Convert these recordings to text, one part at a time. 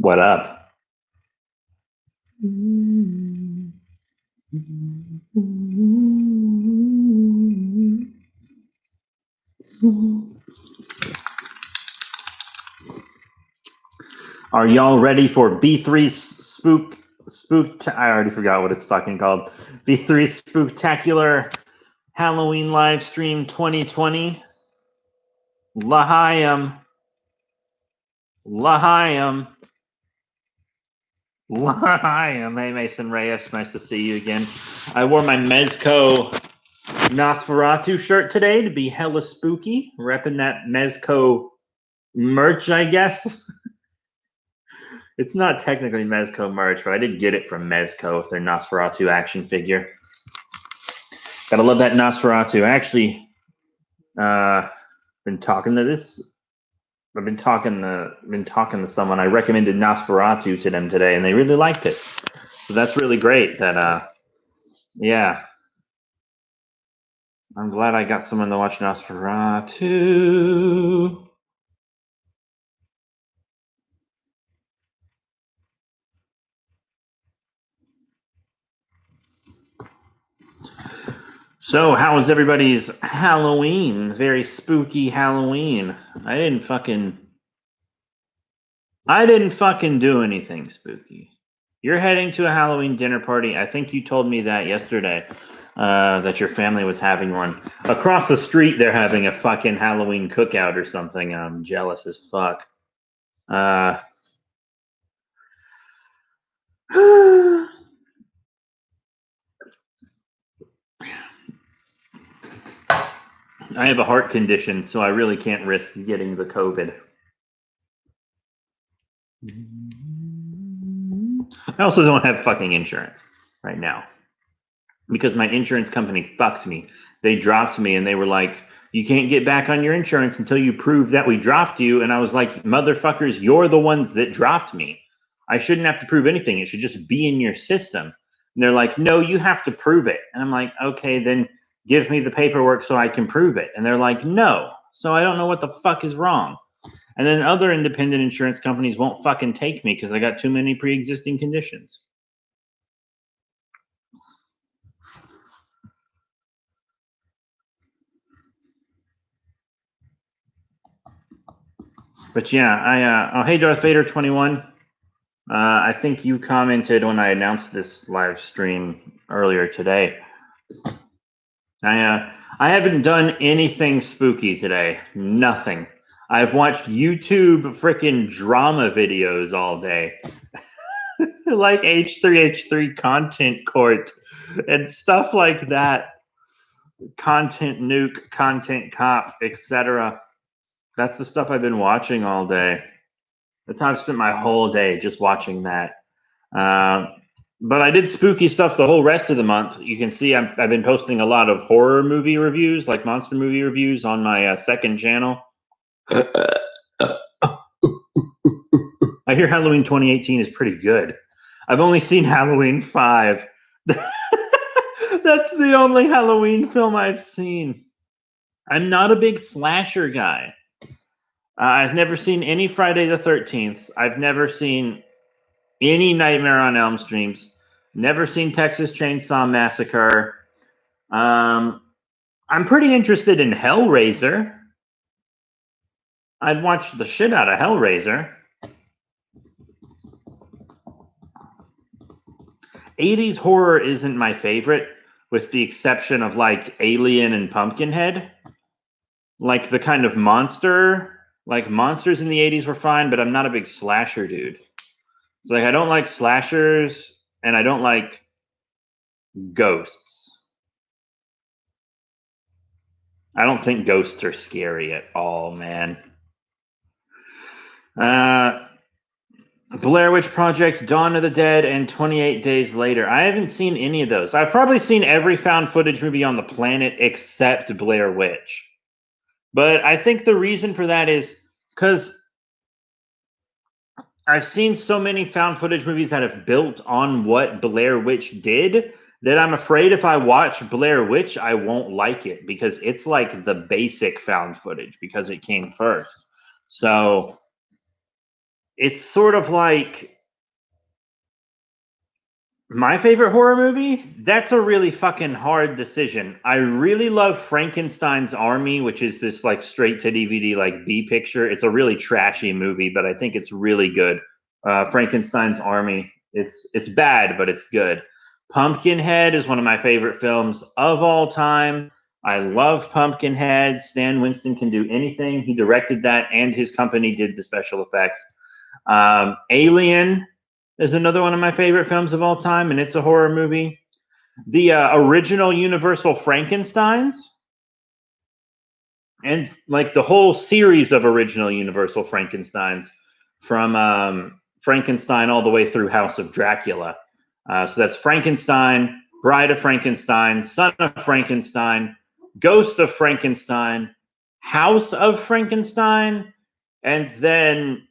What up? Are y'all ready for B3's I already forgot what it's fucking called. B3's Spooktacular Halloween live stream 2020. Lahayim. Hey, Mason Reyes. Nice to see you again. I wore my Mezco Nosferatu shirt today to be hella spooky. Repping that Mezco merch, I guess. It's not technically Mezco merch, but I did get it from Mezco with their Nosferatu action figure. Gotta love that Nosferatu. I actually been talking to this. I've been talking to someone. I recommended Nosferatu to them today, and they really liked it. So that's really great. That yeah. I'm glad I got someone to watch Nosferatu. So, how was everybody's Halloween? Very spooky Halloween. I didn't fucking do anything spooky. You're heading to a Halloween dinner party. I think you told me that yesterday, that your family was having one. Across the street, they're having a fucking Halloween cookout or something. I'm jealous as fuck. I have a heart condition, so I really can't risk getting the COVID. I also don't have fucking insurance right now because my insurance company fucked me. They dropped me and they were like, you can't get back on your insurance until you prove that we dropped you. And I was like, motherfuckers, you're the ones that dropped me. I shouldn't have to prove anything. It should just be in your system. And they're like, no, you have to prove it. And I'm like, okay, then give me the paperwork so I can prove it. And they're like, no. So I don't know what the fuck is wrong. And then other independent insurance companies won't fucking take me because I got too many pre-existing conditions. But yeah, hey, Darth Vader 21. I think you commented when I announced this live stream earlier today. I haven't done anything spooky today. Nothing. I've watched YouTube freaking drama videos all day. Like H3H3 Content Court and stuff like that. Content Nuke, Content Cop, etc. That's the stuff I've been watching all day. That's how I've spent my whole day, just watching that. But I did spooky stuff the whole rest of the month. You can see I've been posting a lot of horror movie reviews, like monster movie reviews, on my second channel. I hear Halloween 2018 is pretty good. I've only seen Halloween 5. That's the only Halloween film I've seen. I'm not a big slasher guy. I've never seen any Friday the 13th. I've never seen any Nightmare on Elm Street. Never seen Texas Chainsaw Massacre. I'm pretty interested in Hellraiser. I'd watch the shit out of Hellraiser. 80s horror isn't my favorite, with the exception of like Alien and Pumpkinhead. Like the kind of monster, like monsters in the 80s were fine, but I'm not a big slasher dude. It's like I don't like slashers and I don't like ghosts. I don't think ghosts are scary at all, man. Blair Witch Project, Dawn of the Dead, and 28 Days Later. I haven't seen any of those. I've probably seen every found footage movie on the planet except Blair Witch. But I think the reason for that is because I've seen so many found footage movies that have built on what Blair Witch did that I'm afraid if I watch Blair Witch, I won't like it because it's like the basic found footage because it came first. So it's sort of like my favorite horror movie. That's a really fucking hard decision. I really love Frankenstein's Army, which is this like straight to DVD like B picture. It's a really trashy movie, but I think it's really good. Frankenstein's Army. It's bad, but it's good. Pumpkinhead is one of my favorite films of all time. I love Pumpkinhead. Stan Winston can do anything. He directed that, and his company did the special effects. Alien is another one of my favorite films of all time, and it's a horror movie. The original Universal Frankensteins, and like the whole series of original Universal Frankensteins, from Frankenstein all the way through House of Dracula. So that's Frankenstein, Bride of Frankenstein, Son of Frankenstein, Ghost of Frankenstein, House of Frankenstein, and then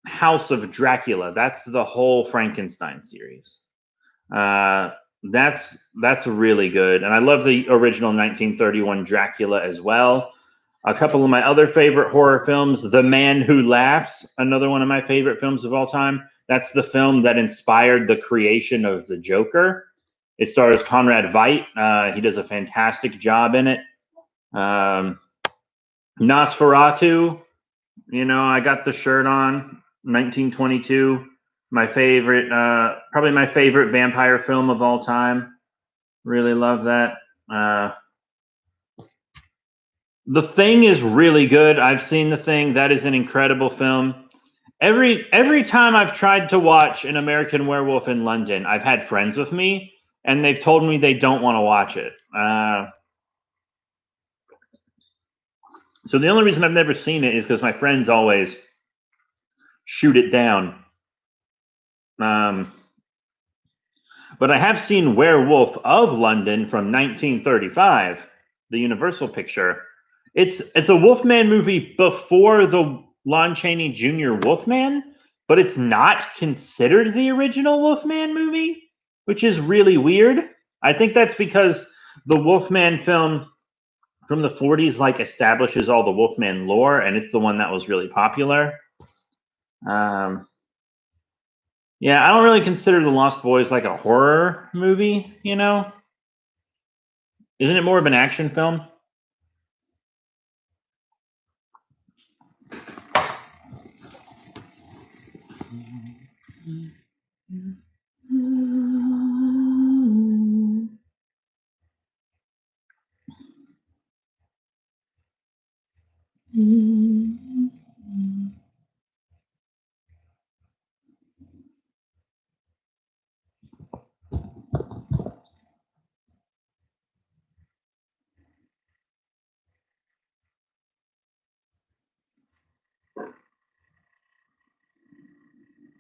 House of Dracula. That's the whole Frankenstein series. That's really good, and I love the original 1931 Dracula as well. A couple of my other favorite horror films: The Man Who Laughs, another one of my favorite films of all time. That's the film that inspired the creation of the Joker. It stars Conrad Veidt. He does a fantastic job in it. Nosferatu. I got the shirt on. 1922. My favorite, probably my favorite vampire film of all time. Really love that. The Thing is really good. I've seen The Thing. That is an incredible film. Every time I've tried to watch An American Werewolf in London, I've had friends with me, and they've told me they don't want to watch it. So the only reason I've never seen it is because my friends always shoot it down. But I have seen Werewolf of London from 1935, the Universal picture. It's a Wolfman movie before the Lon Chaney Jr. Wolfman, but it's not considered the original Wolfman movie, which is really weird. I think that's because the Wolfman film from the 40s like establishes all the Wolfman lore, and it's the one that was really popular. Yeah, I don't really consider The Lost Boys like a horror movie, Isn't it more of an action film?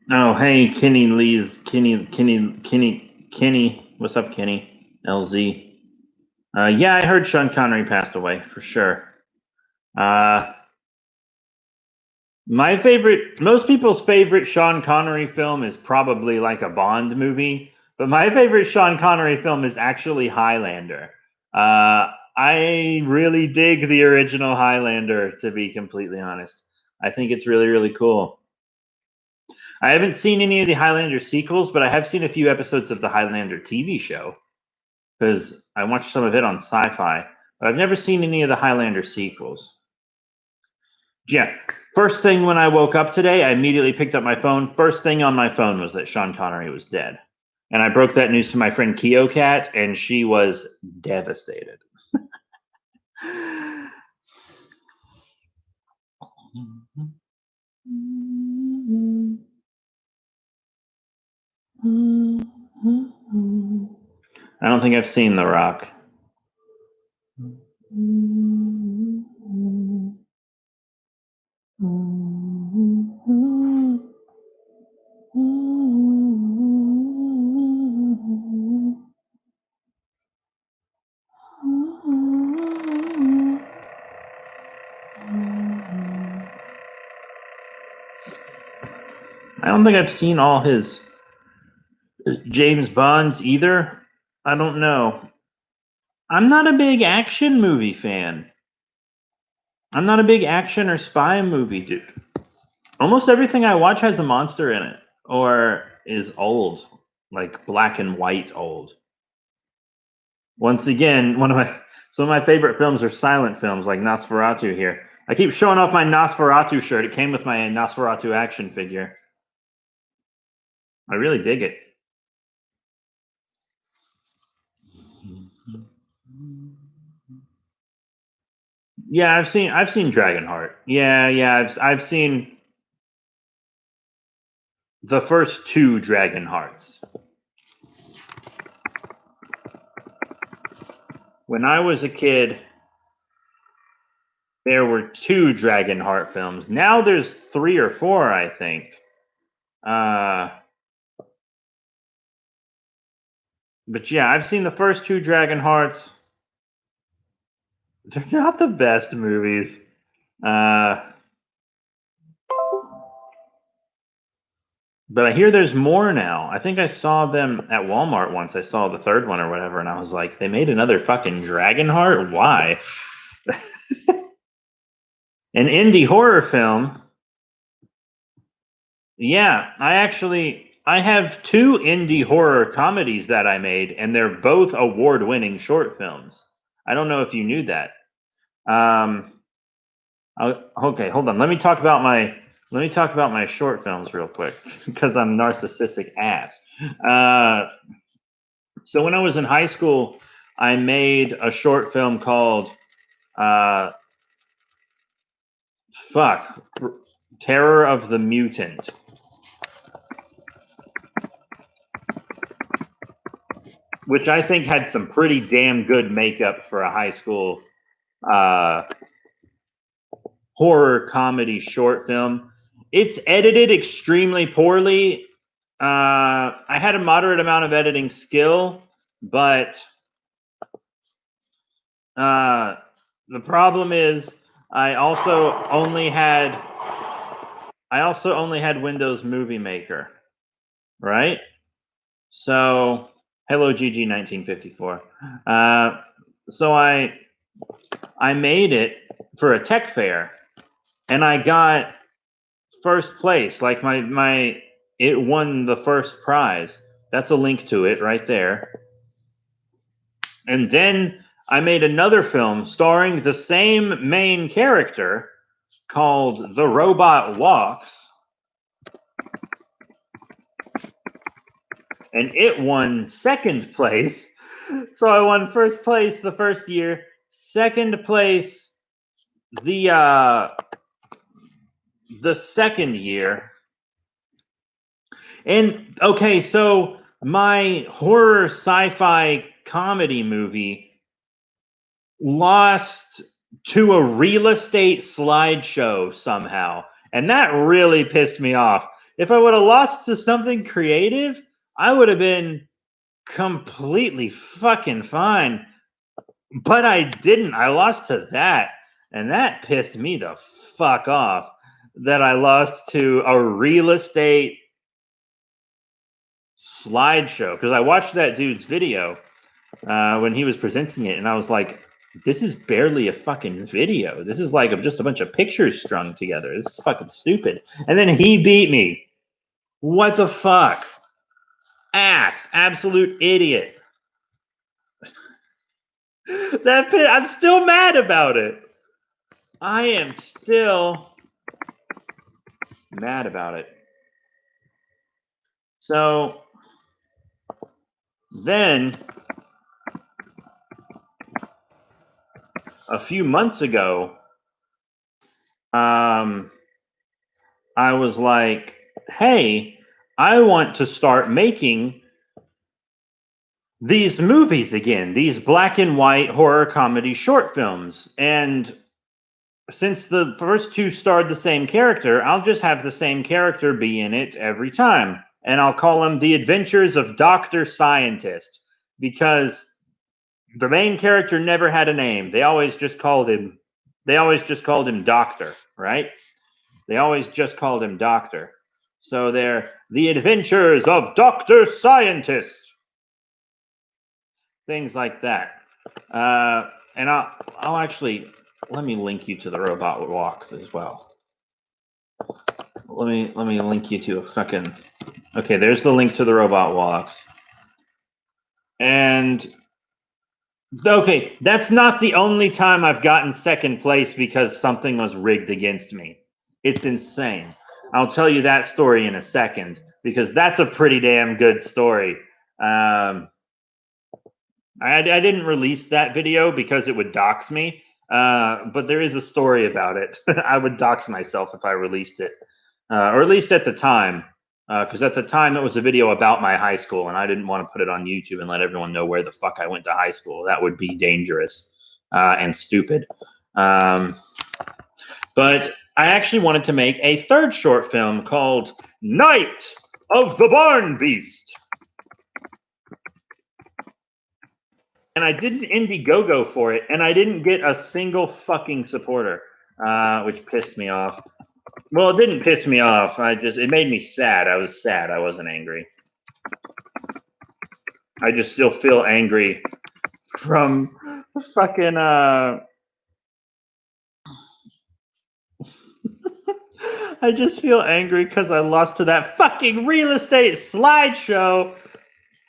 Oh, hey, Kenny. What's up, Kenny? LZ. Yeah, I heard Sean Connery passed away for sure. Most people's favorite Sean Connery film is probably like a Bond movie, but my favorite Sean Connery film is actually Highlander. I really dig the original Highlander, to be completely honest. I think it's really, really cool. I haven't seen any of the Highlander sequels, but I have seen a few episodes of the Highlander TV show because I watched some of it on Sci-Fi, but I've never seen any of the Highlander sequels. Yeah, first thing when I woke up today, I immediately picked up my phone. First thing on my phone was that Sean Connery was dead. And I broke that news to my friend Keo Cat, and she was devastated. I don't think I've seen The Rock. I don't think I've seen all his James Bonds either. I don't know. I'm not a big action movie fan. I'm not a big action or spy movie dude. Almost everything I watch has a monster in it or is old, like black and white old. Once again, some of my favorite films are silent films like Nosferatu here. I keep showing off my Nosferatu shirt. It came with my Nosferatu action figure. I really dig it. Yeah, I've seen Dragonheart. Yeah, I've seen the first two Dragonhearts. When I was a kid, there were two Dragonheart films. Now there's 3 or 4, I think. But yeah, I've seen the first two Dragonhearts. They're not the best movies. But I hear there's more now. I think I saw them at Walmart once. I saw the third one or whatever, and I was like, they made another fucking Dragonheart? Why? An indie horror film. Yeah, I have 2 indie horror comedies that I made, and they're both award-winning short films. I don't know if you knew that. Okay, hold on. Let me talk about my short films real quick because I'm narcissistic ass. So when I was in high school, I made a short film called Terror of the Mutant. Which I think had some pretty damn good makeup for a high school horror comedy short film. It's edited extremely poorly. I had a moderate amount of editing skill, but the problem is I also only had Windows Movie Maker, right? So hello GG 1954. So I made it for a tech fair, and I got first place. Like it won the first prize. That's a link to it right there. And then I made another film starring the same main character called The Robot Walks. And it won second place. So I won first place the first year, second place the second year. And okay, so my horror sci-fi comedy movie lost to a real estate slideshow somehow. And that really pissed me off. If I would have lost to something creative, I would have been completely fucking fine. But I didn't. I lost to that. And that pissed me the fuck off that I lost to a real estate slideshow. Because I watched that dude's video when he was presenting it, and I was like, this is barely a fucking video. This is like just a bunch of pictures strung together. This is fucking stupid. And then he beat me. What the fuck? Ass. Absolute idiot. I'm still mad about it. I am still mad about it. So then a few months ago, I was like, hey, I want to start making these movies again, these black and white horror comedy short films. And since the first two starred the same character, I'll just have the same character be in it every time. And I'll call him The Adventures of Dr. Scientist, because the main character never had a name. They always just called him Doctor, right? They always just called him Doctor. So they're The Adventures of Dr. Scientist. Things like that. And I'll actually, let me link you to The Robot Walks as well. let me link you to a fucking. Okay, there's the link to the robot walks. And okay, that's not the only time I've gotten second place because something was rigged against me. It's insane. I'll tell you that story in a second because that's a pretty damn good story. I didn't release that video because it would dox me, but there is a story about it. I would dox myself if I released it, or at least at the time, because at the time it was a video about my high school, and I didn't want to put it on YouTube and let everyone know where the fuck I went to high school. That would be dangerous and stupid. But I actually wanted to make a third short film called Night of the Barn Beast. And I did an Indiegogo for it, and I didn't get a single fucking supporter, which pissed me off. Well, it didn't piss me off. It made me sad. I was sad. I wasn't angry. I just still feel angry from fucking I just feel angry because I lost to that fucking real estate slideshow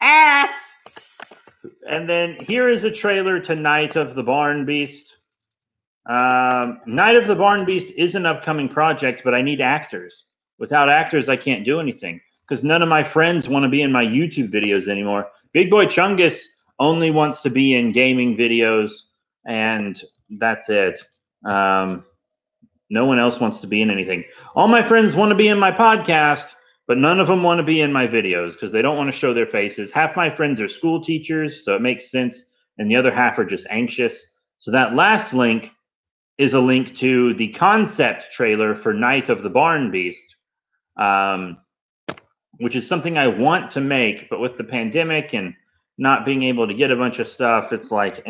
ass. And then here is a trailer to Night of the Barn Beast. Night of the Barn Beast is an upcoming project, but I need actors. Without actors, I can't do anything because none of my friends want to be in my YouTube videos anymore. Big Boy Chungus only wants to be in gaming videos, and that's it. No one else wants to be in anything. All my friends want to be in my podcast, but none of them want to be in my videos because they don't want to show their faces. Half my friends are school teachers, so it makes sense, and the other half are just anxious. So that last link is a link to the concept trailer for Night of the Barn Beast, which is something I want to make, but with the pandemic and not being able to get a bunch of stuff, it's like,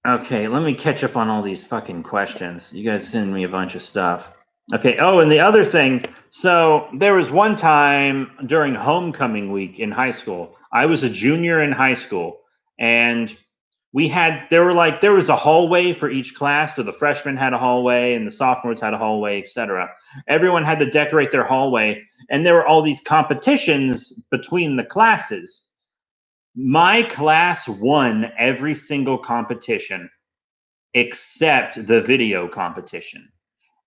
Okay, let me catch up on all these fucking questions. You guys send me a bunch of stuff. Okay, oh, and the other thing, so there was one time during homecoming week in high school. I was a junior in high school, and there was a hallway for each class. So the freshmen had a hallway, and the sophomores had a hallway, etc. Everyone had to decorate their hallway, and there were all these competitions between the classes. My class won every single competition except the video competition.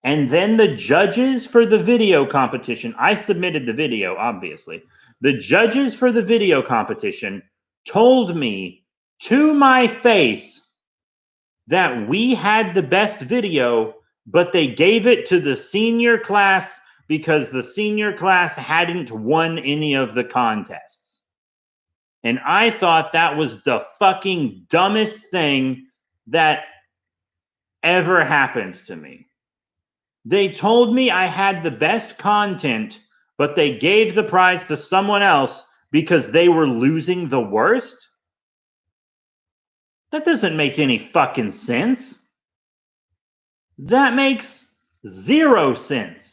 And then the judges for the video competition, I submitted the video, obviously. The judges for the video competition told me to my face that we had the best video, but they gave it to the senior class because the senior class hadn't won any of the contests. And I thought that was the fucking dumbest thing that ever happened to me. They told me I had the best content, but they gave the prize to someone else because they were losing the worst? That doesn't make any fucking sense. That makes zero sense.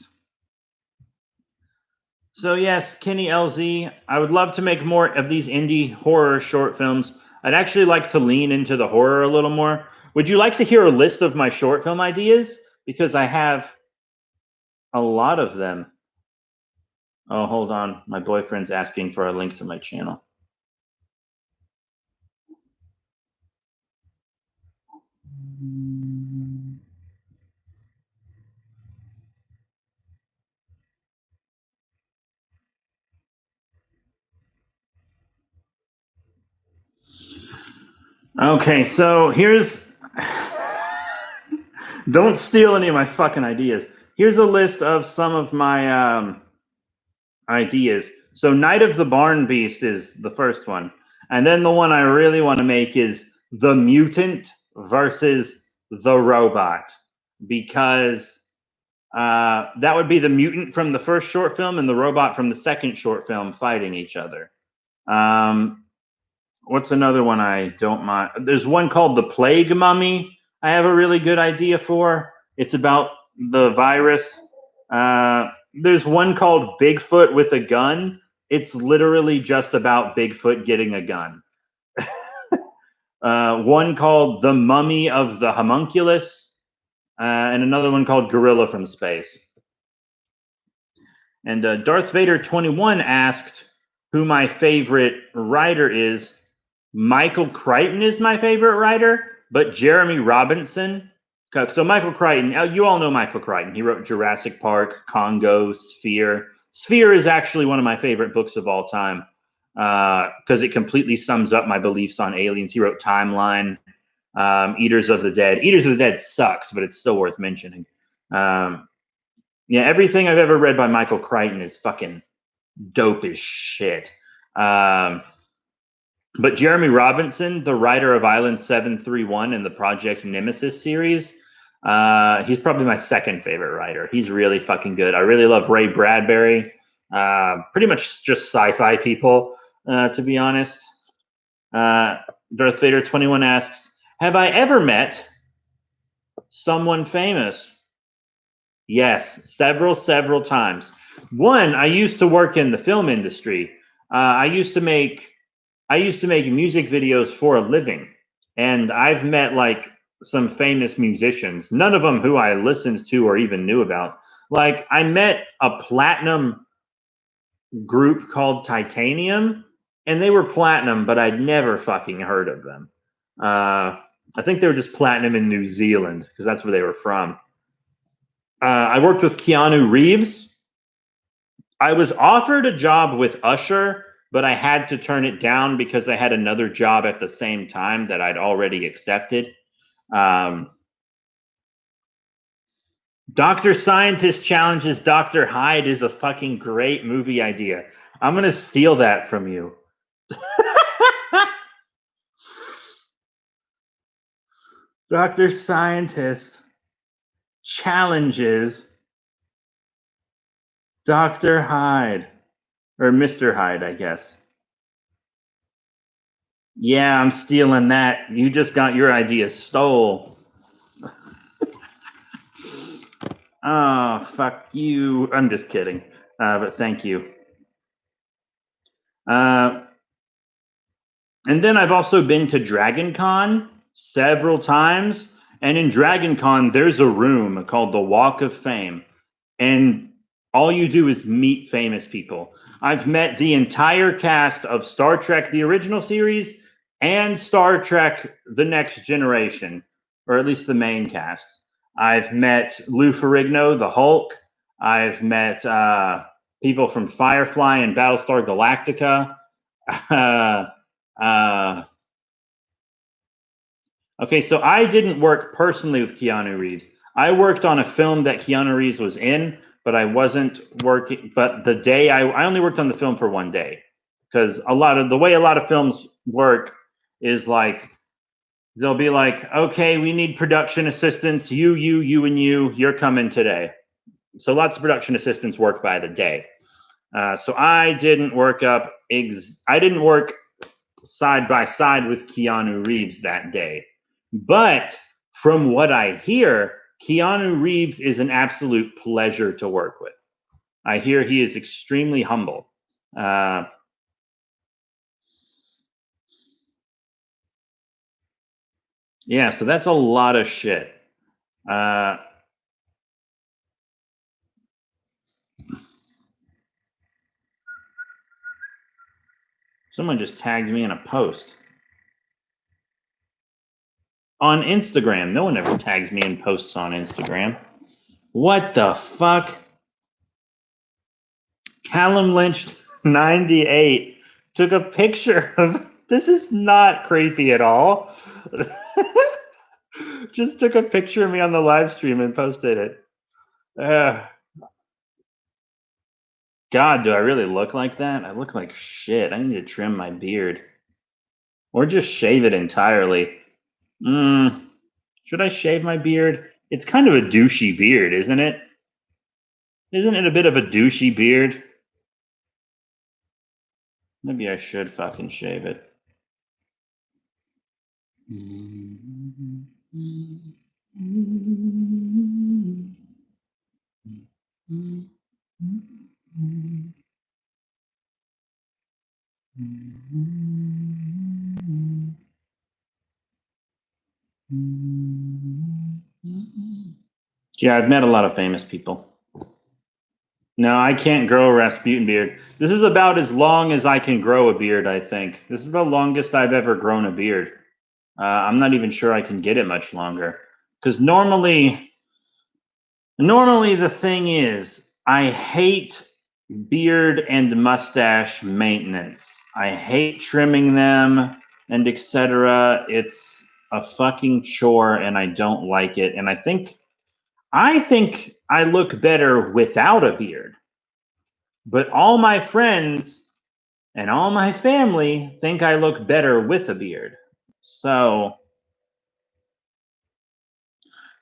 So yes, Kenny LZ, I would love to make more of these indie horror short films. I'd actually like to lean into the horror a little more. Would you like to hear a list of my short film ideas? Because I have a lot of them. Oh, hold on. My boyfriend's asking for a link to my channel. Okay, so here's... Don't steal any of my fucking ideas. Here's a list of some of my ideas. So Night of the Barn Beast is the first one. And then the one I really want to make is the mutant versus the robot. Because that would be the mutant from the first short film and the robot from the second short film fighting each other. What's another one I don't mind? There's one called The Plague Mummy I have a really good idea for. It's about the virus. There's one called Bigfoot with a Gun. It's literally just about Bigfoot getting a gun. One called The Mummy of the Homunculus. and another one called Gorilla from Space. And Darth Vader 21 asked who my favorite writer is. Michael Crichton is my favorite writer, but Jeremy Robinson. So Michael Crichton, you all know Michael Crichton. He wrote Jurassic Park, Congo, Sphere. Sphere is actually one of my favorite books of all time because it completely sums up my beliefs on aliens. He wrote Timeline, Eaters of the Dead. Eaters of the Dead sucks, but it's still worth mentioning. Yeah, everything I've ever read by Michael Crichton is fucking dope as shit. But Jeremy Robinson, the writer of Island 731 and the Project Nemesis series, he's probably my second favorite writer. He's really fucking good. I really love Ray Bradbury. Pretty much just sci-fi people, to be honest. Darth Vader 21 asks, have I ever met someone famous? Yes, several times. One, I used to work in the film industry. I used to make music videos for a living, and I've met like some famous musicians. None of them who I listened to or even knew about. Like I met a platinum group called Titanium, and they were platinum, but I'd never fucking heard of them. I think they were just platinum in New Zealand because that's where they were from. I worked with Keanu Reeves. I was offered a job with Usher, but I had to turn it down because I had another job at the same time that I'd already accepted. Dr. Scientist challenges Dr. Hyde is a fucking great movie idea. I'm going to steal that from you. Dr. Scientist challenges Dr. Hyde. Or Mr. Hyde, I guess. Yeah, I'm stealing that. You just got your idea stole. Oh, fuck you. I'm just kidding. But thank you. And then I've also been to Dragon Con several times. And in Dragon Con, there's a room called the Walk of Fame. And all you do is meet famous people. I've met the entire cast of Star Trek, the original series, and Star Trek, the Next Generation, or at least the main cast. I've met Lou Ferrigno, the Hulk. I've met people from Firefly and Battlestar Galactica. Okay, so I didn't work personally with Keanu Reeves. I worked on a film that Keanu Reeves was in, but I wasn't working. But the day I only worked on the film for one day because the way a lot of films work is like they'll be like, okay, we need production assistants. You, and you're coming today. So lots of production assistants work by the day. So I didn't work side by side with Keanu Reeves that day. But from what I hear, Keanu Reeves is an absolute pleasure to work with. I hear he is extremely humble. Yeah, so that's a lot of shit. Someone just tagged me in a post. On Instagram. No one ever tags me in posts on Instagram. What the fuck? Callum Lynch 98 took a picture of this is not creepy at all. Just took a picture of me on the live stream and posted it. God, do I really look like that? I look like shit. I need to trim my beard. Or just shave it entirely. Should I shave my beard? It's kind of a douchey beard, isn't it? Isn't it a bit of a douchey beard? Maybe I should fucking shave it. Yeah, I've met a lot of famous people. No, I can't grow a Rasputin beard. This is about as long as I can grow a beard, I think. This is the longest I've ever grown a beard. I'm not even sure I can get it much longer. Because normally the thing is, I hate beard and mustache maintenance. I hate trimming them and etc. It's a fucking chore and I don't like it. And I think I look better without a beard. But all my friends and all my family think I look better with a beard. So,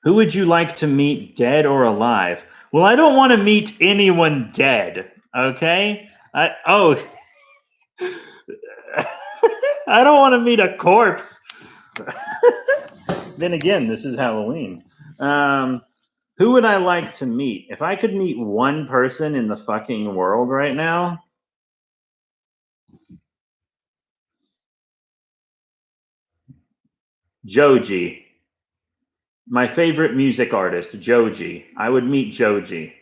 who would you like to meet, dead or alive? Well, I don't want to meet anyone dead, okay? I don't want to meet a corpse. Then again, this is Halloween. Who would I like to meet? If I could meet one person in the fucking world right now, Joji. My favorite music artist, Joji. I would meet Joji.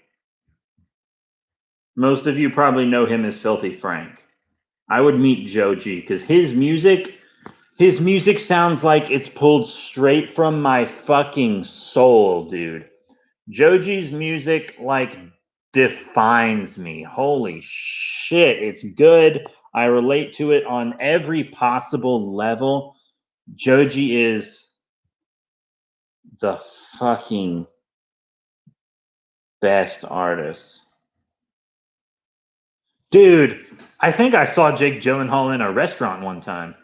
Most of you probably know him as Filthy Frank. I would meet Joji because his music sounds like it's pulled straight from my fucking soul, dude. Joji's music like defines me. Holy shit, it's good. I relate to it on every possible level. Joji is the fucking best artist. Dude, I think I saw Jake Gyllenhaal in a restaurant one time.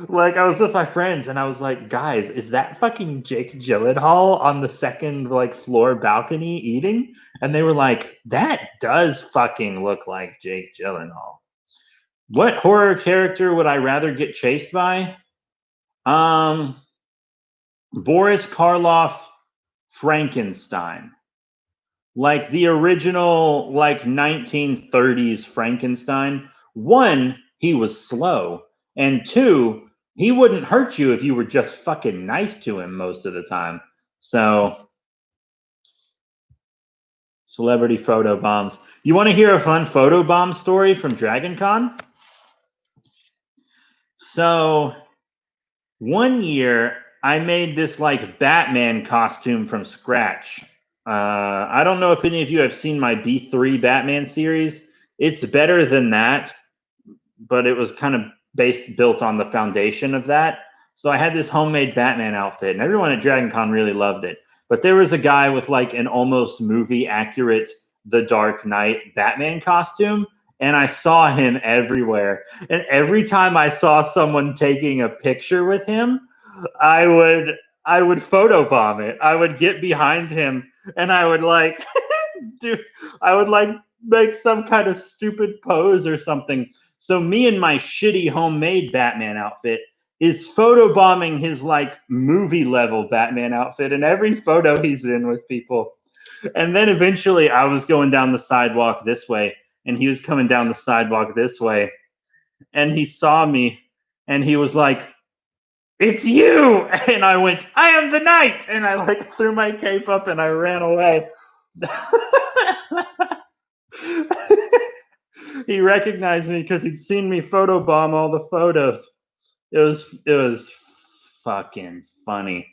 Like I was with my friends and I was like, guys, is that fucking Jake Gyllenhaal on the second like floor balcony eating? And they were like, that does fucking look like Jake Gyllenhaal. What horror character would I rather get chased by? Boris Karloff Frankenstein. Like the original like 1930s Frankenstein. One, he was slow, and two, he wouldn't hurt you if you were just fucking nice to him most of the time. So, celebrity photo bombs. You want to hear a fun photo bomb story from Dragon Con? So, one year I made this like Batman costume from scratch. I don't know if any of you have seen my B3 Batman series. It's better than that, but it was kind of built on the foundation of that. So I had this homemade Batman outfit, and everyone at Dragon Con really loved it. But there was a guy with like an almost movie accurate The Dark Knight Batman costume, and I saw him everywhere. And every time I saw someone taking a picture with him, I would photobomb it. I would get behind him and I would like I would like make some kind of stupid pose or something. So me and my shitty homemade Batman outfit is photobombing his like movie level Batman outfit in every photo he's in with people. And then eventually I was going down the sidewalk this way and he was coming down the sidewalk this way and he saw me and he was like, it's you! And I went, I am the knight! And I like threw my cape up and I ran away. He recognized me because he'd seen me photobomb all the photos. It was fucking funny.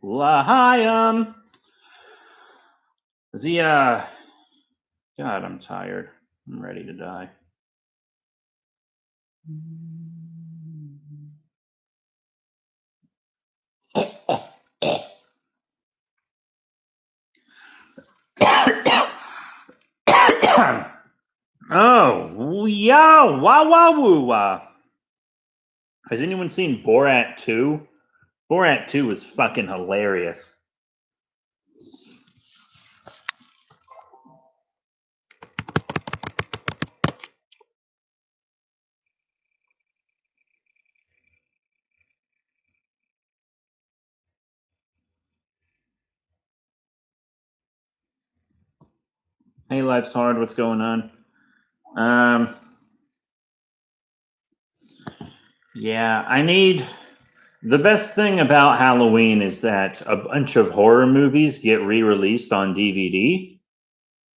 Lahayam. God, I'm tired. I'm ready to die. Oh, yeah, wah wah woo wah. Has anyone seen Borat 2? Borat 2 was fucking hilarious. Hey, life's hard. What's going on? Yeah, I need. The best thing about Halloween is that a bunch of horror movies get re-released on DVD.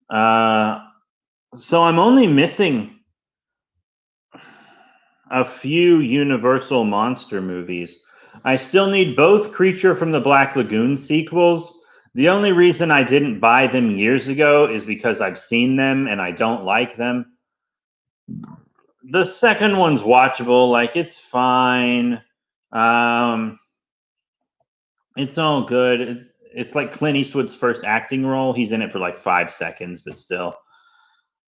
So I'm only missing a few Universal monster movies. I still need both Creature from the Black Lagoon sequels. The only reason I didn't buy them years ago is because I've seen them and I don't like them. The second one's watchable, like it's fine. Um, it's all good. It's like Clint Eastwood's first acting role. He's in it for like 5 seconds, but still.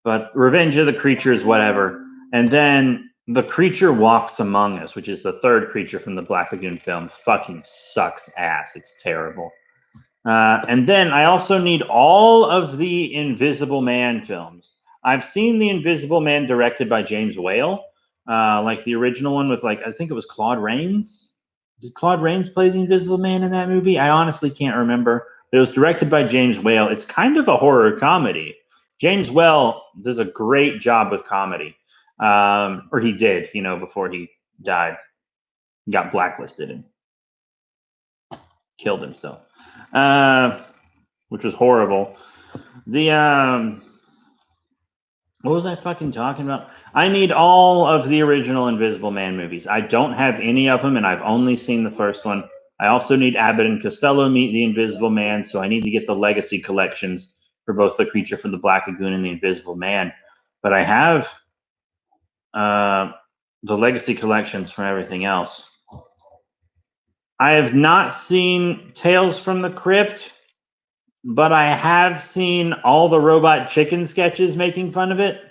But Revenge of the Creatures, whatever. And then The Creature Walks Among Us, which is the third creature from the Black Lagoon film, fucking sucks ass. It's terrible. And then I also need all of the Invisible Man films. I've seen The Invisible Man directed by James Whale, like the original one with I think it was Claude Rains. Did Claude Rains play the Invisible Man in that movie? I honestly can't remember. But it was directed by James Whale. It's kind of a horror comedy. James Whale does a great job with comedy, or he did, before he died, got blacklisted and killed himself, which was horrible. What was I fucking talking about? I need all of the original Invisible Man movies. I don't have any of them, and I've only seen the first one. I also need Abbott and Costello Meet the Invisible Man, so I need to get the Legacy collections for both The Creature from the Black Lagoon and the Invisible Man. But I have the Legacy collections for everything else. I have not seen Tales from the Crypt, but I have seen all the Robot Chicken sketches making fun of it.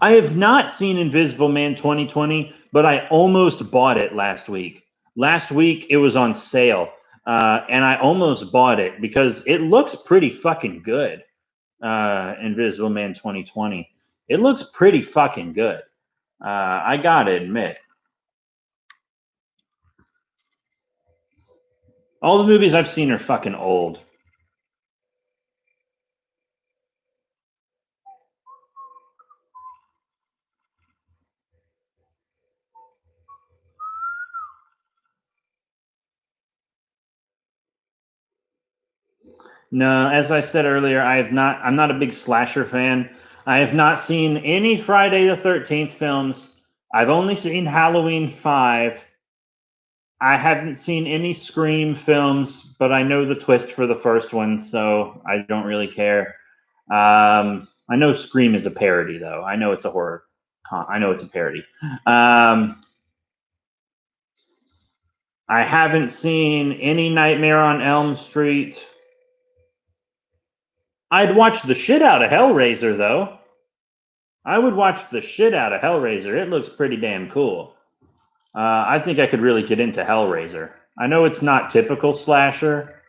I have not seen Invisible Man 2020, but I almost bought it last week. Last week it was on sale, and I almost bought it because it looks pretty fucking good. Invisible Man 2020. It looks pretty fucking good. I gotta admit. All the movies I've seen are fucking old. No, as I said earlier, I'm not a big slasher fan. I have not seen any Friday the 13th films. I've only seen Halloween 5. I haven't seen any Scream films, but I know the twist for the first one, so I don't really care. I know Scream is a parody, though. I know it's a horror. I know it's a parody. I haven't seen any Nightmare on Elm Street. I'd watch the shit out of Hellraiser, though. I would watch the shit out of Hellraiser. It looks pretty damn cool. I think I could really get into Hellraiser. I know it's not typical slasher.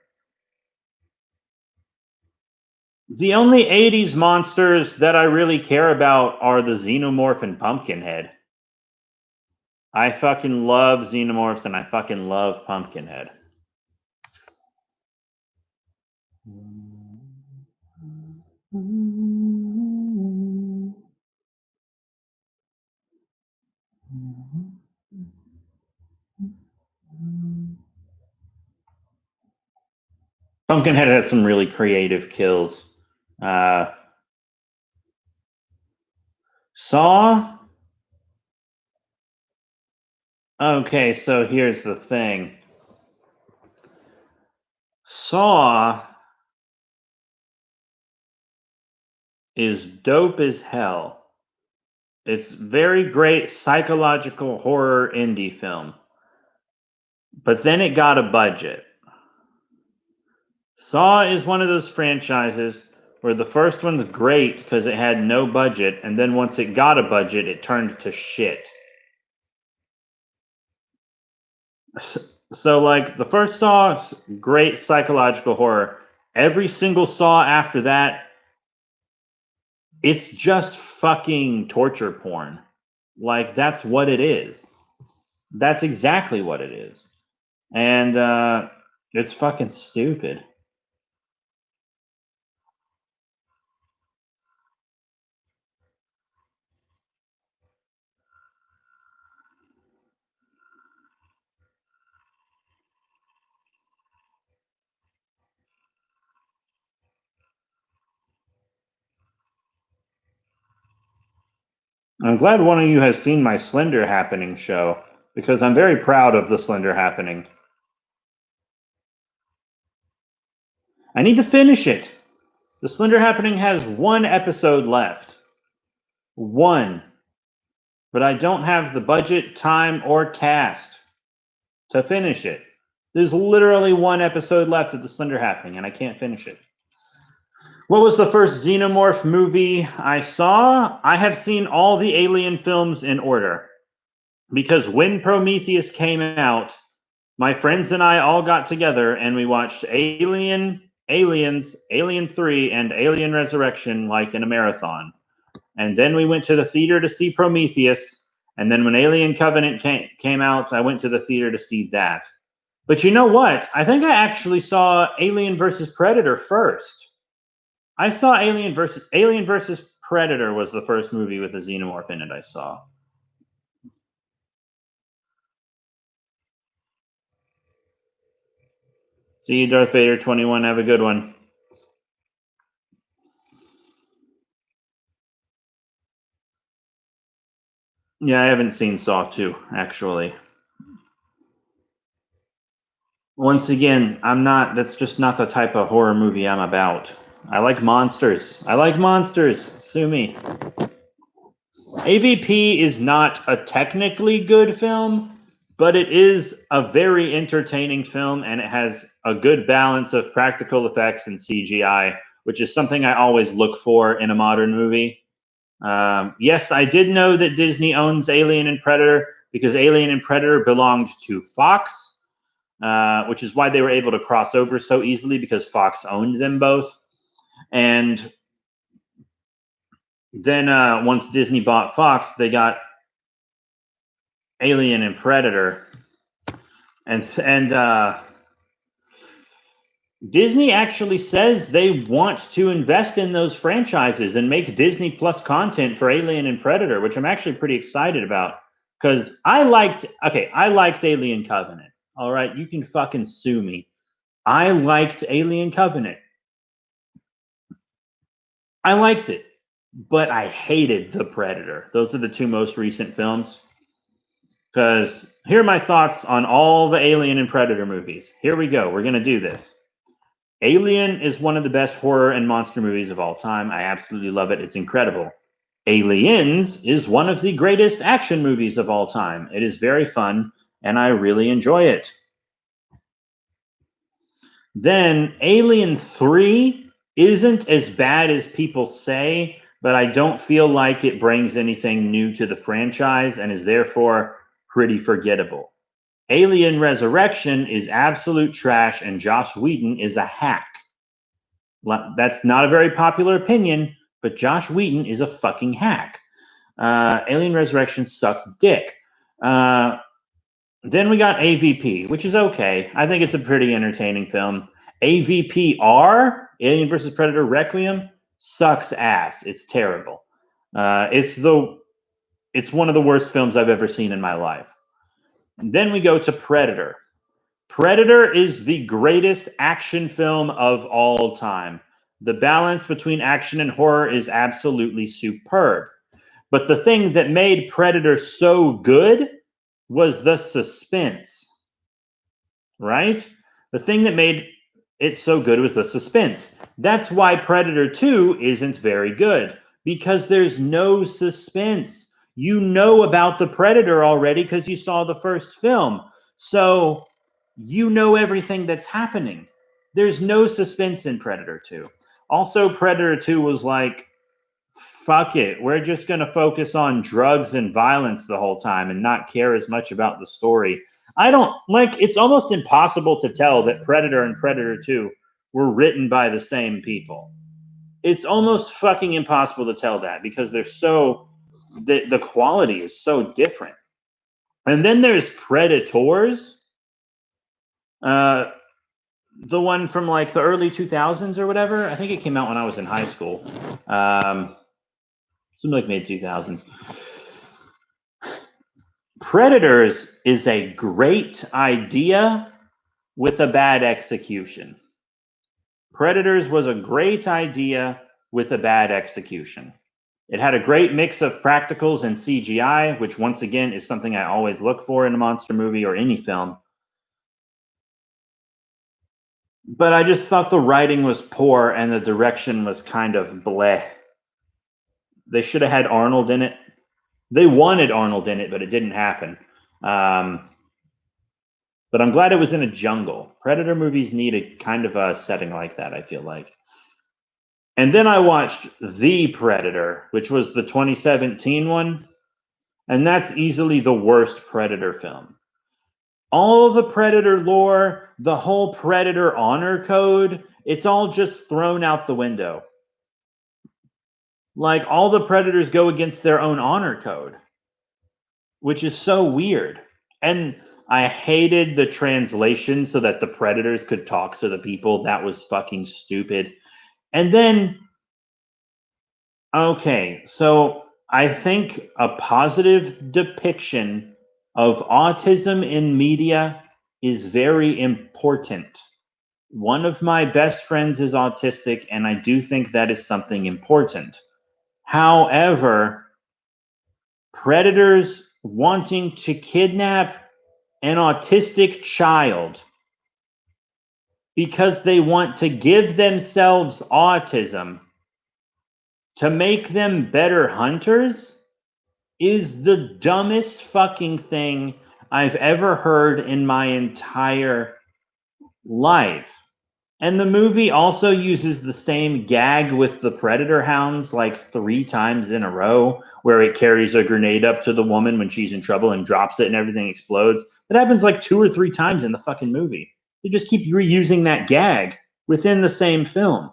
The only 80s monsters that I really care about are the Xenomorph and Pumpkinhead. I fucking love Xenomorphs and I fucking love Pumpkinhead. Pumpkinhead has some really creative kills. Saw? Okay, so here's the thing. Saw is dope as hell. It's very great psychological horror indie film. But then it got a budget. Saw is one of those franchises where the first one's great because it had no budget, and then once it got a budget, it turned to shit. So, like, the first Saw's great psychological horror. Every single Saw after that, it's just fucking torture porn. Like, that's what it is. That's exactly what it is. And it's fucking stupid. I'm glad one of you has seen my Slender Happening show, because I'm very proud of the Slender Happening. I need to finish it. The Slender Happening has 1 episode left. 1. But I don't have the budget, time, or cast to finish it. There's literally 1 episode left of the Slender Happening, and I can't finish it. What was the first Xenomorph movie I saw? I have seen all the Alien films in order. Because when Prometheus came out, my friends and I all got together and we watched Aliens, Alien 3, and Alien Resurrection like in a marathon. And then we went to the theater to see Prometheus. And then when Alien Covenant came out, I went to the theater to see that. But you know what? I think I actually saw Alien versus Predator first. I saw Alien versus Predator was the first movie with a xenomorph in it I saw. See you, Darth Vader 21. Have a good one. Yeah, I haven't seen Saw 2, actually. Once again, that's just not the type of horror movie I'm about. I like monsters. Sue me. AVP is not a technically good film, but it is a very entertaining film, and it has a good balance of practical effects and CGI, which is something I always look for in a modern movie. Yes, I did know that Disney owns Alien and Predator because Alien and Predator belonged to Fox, which is why they were able to cross over so easily because Fox owned them both. And then once Disney bought Fox, they got Alien and Predator. And Disney actually says they want to invest in those franchises and make Disney Plus content for Alien and Predator, which I'm actually pretty excited about because I liked Alien Covenant. All right, you can fucking sue me. I liked Alien Covenant. I liked it, but I hated The Predator. Those are the 2 most recent films. Because here are my thoughts on all the Alien and Predator movies. Here we go. We're going to do this. Alien is one of the best horror and monster movies of all time. I absolutely love it. It's incredible. Aliens is one of the greatest action movies of all time. It is very fun, and I really enjoy it. Then Alien 3 isn't as bad as people say, but I don't feel like it brings anything new to the franchise and is therefore pretty forgettable. Alien Resurrection is absolute trash, and Joss Whedon is a hack. That's not a very popular opinion, but Joss Whedon is a fucking hack. Alien Resurrection sucked dick. Then we got AVP, which is okay. I think it's a pretty entertaining film. AVPR, Alien vs. Predator Requiem, sucks ass. It's terrible. It's one of the worst films I've ever seen in my life. Then we go to Predator. Predator is the greatest action film of all time. The balance between action and horror is absolutely superb. But the thing that made Predator so good was the suspense, right? The thing that made it so good was the suspense. That's why Predator 2 isn't very good, because there's no suspense. You know about the Predator already because you saw the first film. So you know everything that's happening. There's no suspense in Predator 2. Also, Predator 2 was like, fuck it. We're just going to focus on drugs and violence the whole time and not care as much about the story. It's almost impossible to tell that Predator and Predator 2 were written by the same people. It's almost fucking impossible to tell that because the quality is so different. And then there's Predators. The one from like the early 2000s or whatever. I think it came out when I was in high school. Something like mid 2000s. Predators is a great idea with a bad execution. Predators was a great idea with a bad execution. It had a great mix of practicals and CGI, which once again is something I always look for in a monster movie or any film. But I just thought the writing was poor and the direction was kind of bleh. They should have had Arnold in it. They wanted Arnold in it, but it didn't happen. But I'm glad it was in a jungle. Predator movies need a kind of a setting like that, I feel like. And then I watched The Predator, which was the 2017 one. And that's easily the worst Predator film. All the Predator lore, the whole Predator honor code, it's all just thrown out the window. Like, all the Predators go against their own honor code, which is so weird. And I hated the translation so that the Predators could talk to the people. That was fucking stupid. And then, okay, so I think a positive depiction of autism in media is very important. One of my best friends is autistic, and I do think that is something important. However, predators wanting to kidnap an autistic child because they want to give themselves autism to make them better hunters is the dumbest fucking thing I've ever heard in my entire life. And the movie also uses the same gag with the predator hounds like 3 times in a row, where it carries a grenade up to the woman when she's in trouble and drops it and everything explodes. That happens like 2 or 3 times in the fucking movie. They just keep reusing that gag within the same film.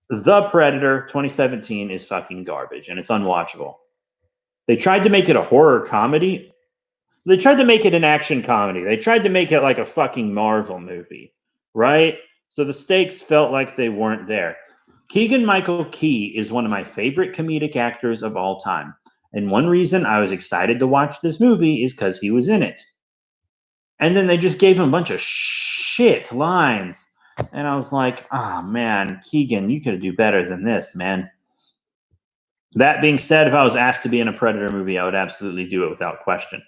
The Predator 2017 is fucking garbage, and it's unwatchable. They tried to make it a horror comedy. They tried to make it an action comedy. They tried to make it like a fucking Marvel movie, right? So the stakes felt like they weren't there. Keegan-Michael Key is one of my favorite comedic actors of all time. And one reason I was excited to watch this movie is because he was in it. And then they just gave him a bunch of shit lines. And I was like, oh man, Keegan, you could do better than this, man. That being said, if I was asked to be in a Predator movie, I would absolutely do it without question.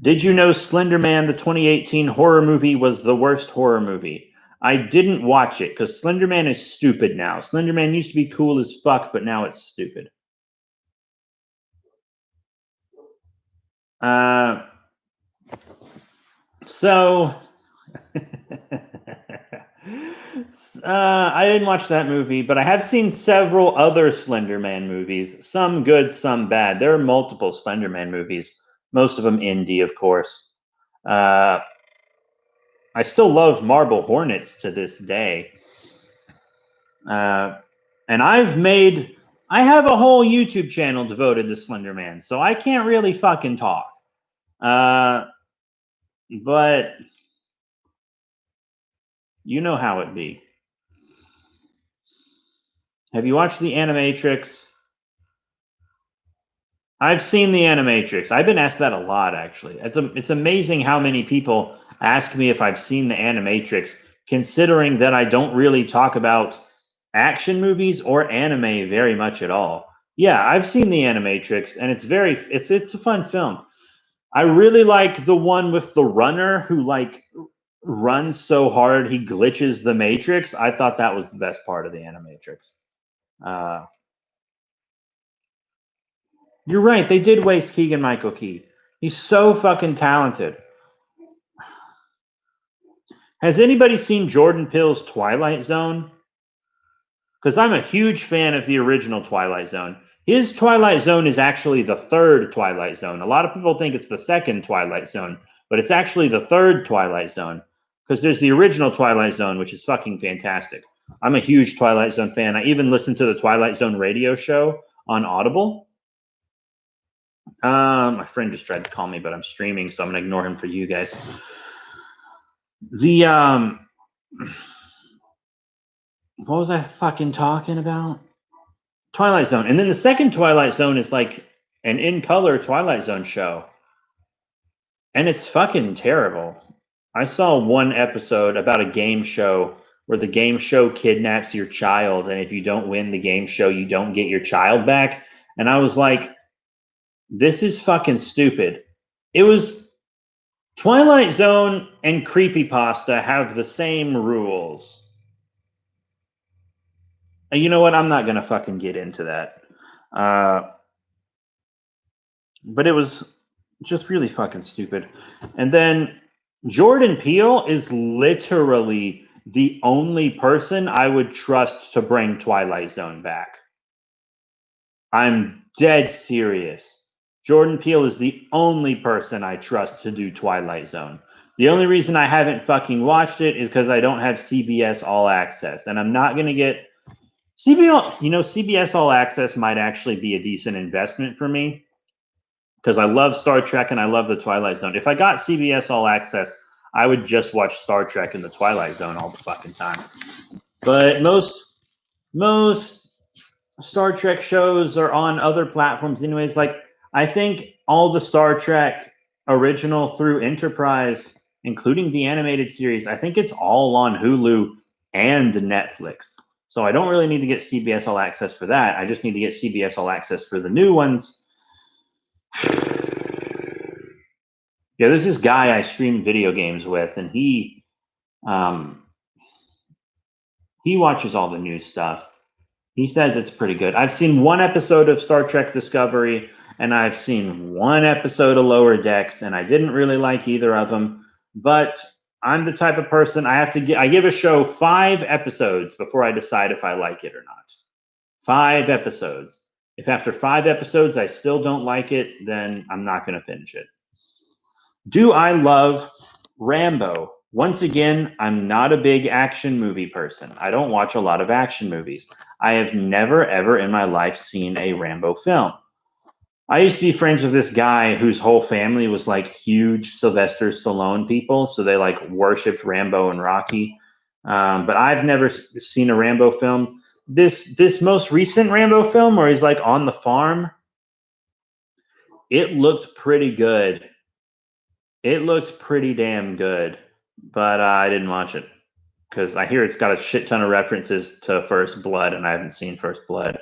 Did you know Slender Man, the 2018 horror movie, was the worst horror movie? I didn't watch it because Slender Man is stupid now. Slender Man used to be cool as fuck, but now it's stupid. So I didn't watch that movie, but I have seen several other Slender Man movies. Some good, some bad. There are multiple Slender Man movies. Most of them indie, of course. I still love Marble Hornets to this day. And I have a whole YouTube channel devoted to Slender Man, so I can't really fucking talk. But you know how it be. Have you watched The Animatrix? I've seen The Animatrix. I've been asked that a lot, actually. It's amazing how many people ask me if I've seen The Animatrix, considering that I don't really talk about action movies or anime very much at all. Yeah, I've seen The Animatrix, and it's a fun film. I really like the one with the runner who like runs so hard he glitches the Matrix. I thought that was the best part of The Animatrix. You're right. They did waste Keegan-Michael Key. He's so fucking talented. Has anybody seen Jordan Peele's Twilight Zone? Because I'm a huge fan of the original Twilight Zone. His Twilight Zone is actually the third Twilight Zone. A lot of people think it's the second Twilight Zone, but it's actually the third Twilight Zone. Because there's the original Twilight Zone, which is fucking fantastic. I'm a huge Twilight Zone fan. I even listened to the Twilight Zone radio show on Audible. My friend just tried to call me, but I'm streaming, so I'm gonna ignore him for you guys. What was I fucking talking about? Twilight Zone. And then the second Twilight Zone is like an in-color Twilight Zone show. And it's fucking terrible. I saw one episode about a game show where the game show kidnaps your child, and if you don't win the game show, you don't get your child back. And I was like, this is fucking stupid. It was Twilight Zone and Creepypasta have the same rules. And you know what? I'm not going to fucking get into that. But it was just really fucking stupid. And then Jordan Peele is literally the only person I would trust to bring Twilight Zone back. I'm dead serious. Jordan Peele is the only person I trust to do Twilight Zone. The only reason I haven't fucking watched it is because I don't have CBS All Access. And I'm not going to get CBS All Access might actually be a decent investment for me because I love Star Trek and I love the Twilight Zone. If I got CBS All Access, I would just watch Star Trek and the Twilight Zone all the fucking time. But most Star Trek shows are on other platforms anyways. Like, I think all the Star Trek original through Enterprise, including the animated series, I think it's all on Hulu and Netflix. So I don't really need to get CBS All Access for that. I just need to get CBS All Access for the new ones. Yeah, there's this guy I stream video games with, and he watches all the new stuff. He says it's pretty good. I've seen one episode of Star Trek Discovery, and I've seen one episode of Lower Decks, and I didn't really like either of them. But I'm the type of person I give a show 5 episodes before I decide if I like it or not. 5 episodes. If after 5 episodes I still don't like it, then I'm not going to finish it. Do I love Rambo? Once again, I'm not a big action movie person. I don't watch a lot of action movies. I have never, ever in my life seen a Rambo film. I used to be friends with this guy whose whole family was like huge Sylvester Stallone people. So they like worshipped Rambo and Rocky. But I've never seen a Rambo film. This most recent Rambo film where he's like on the farm, it looked pretty good. It looked pretty damn good. But I didn't watch it because I hear it's got a shit ton of references to First Blood, and I haven't seen First Blood.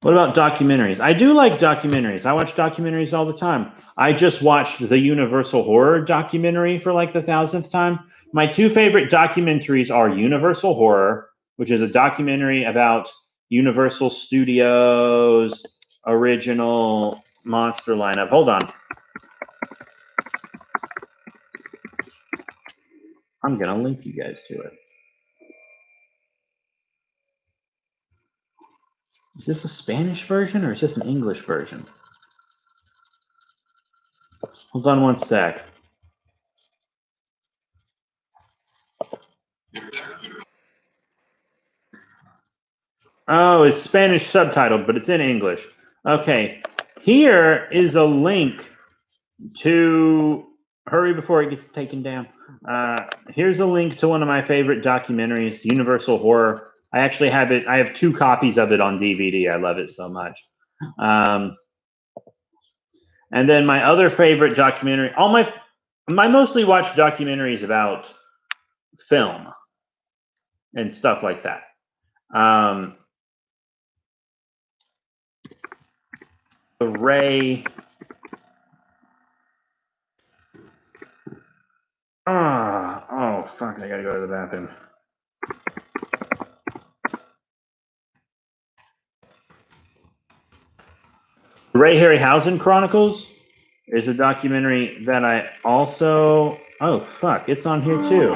What about documentaries? I do like documentaries. I watch documentaries all the time. I just watched the Universal Horror documentary for like the 1000th time. My 2 favorite documentaries are Universal Horror, which is a documentary about Universal Studios' original monster lineup. Hold on. I'm going to link you guys to it. Is this a Spanish version or is this an English version? Hold on one sec. Oh, it's Spanish subtitled, but it's in English. Okay. Here is a link to... Hurry before it gets taken down. Here's a link to one of my favorite documentaries, Universal Horror. I actually have it. I have 2 copies of it on DVD. I love it so much. And then my other favorite documentary, my mostly watched documentaries about film and stuff like that. The Ray... Oh, fuck, I gotta go to the bathroom. Ray Harryhausen Chronicles is a documentary that I also... Oh, fuck, it's on here too.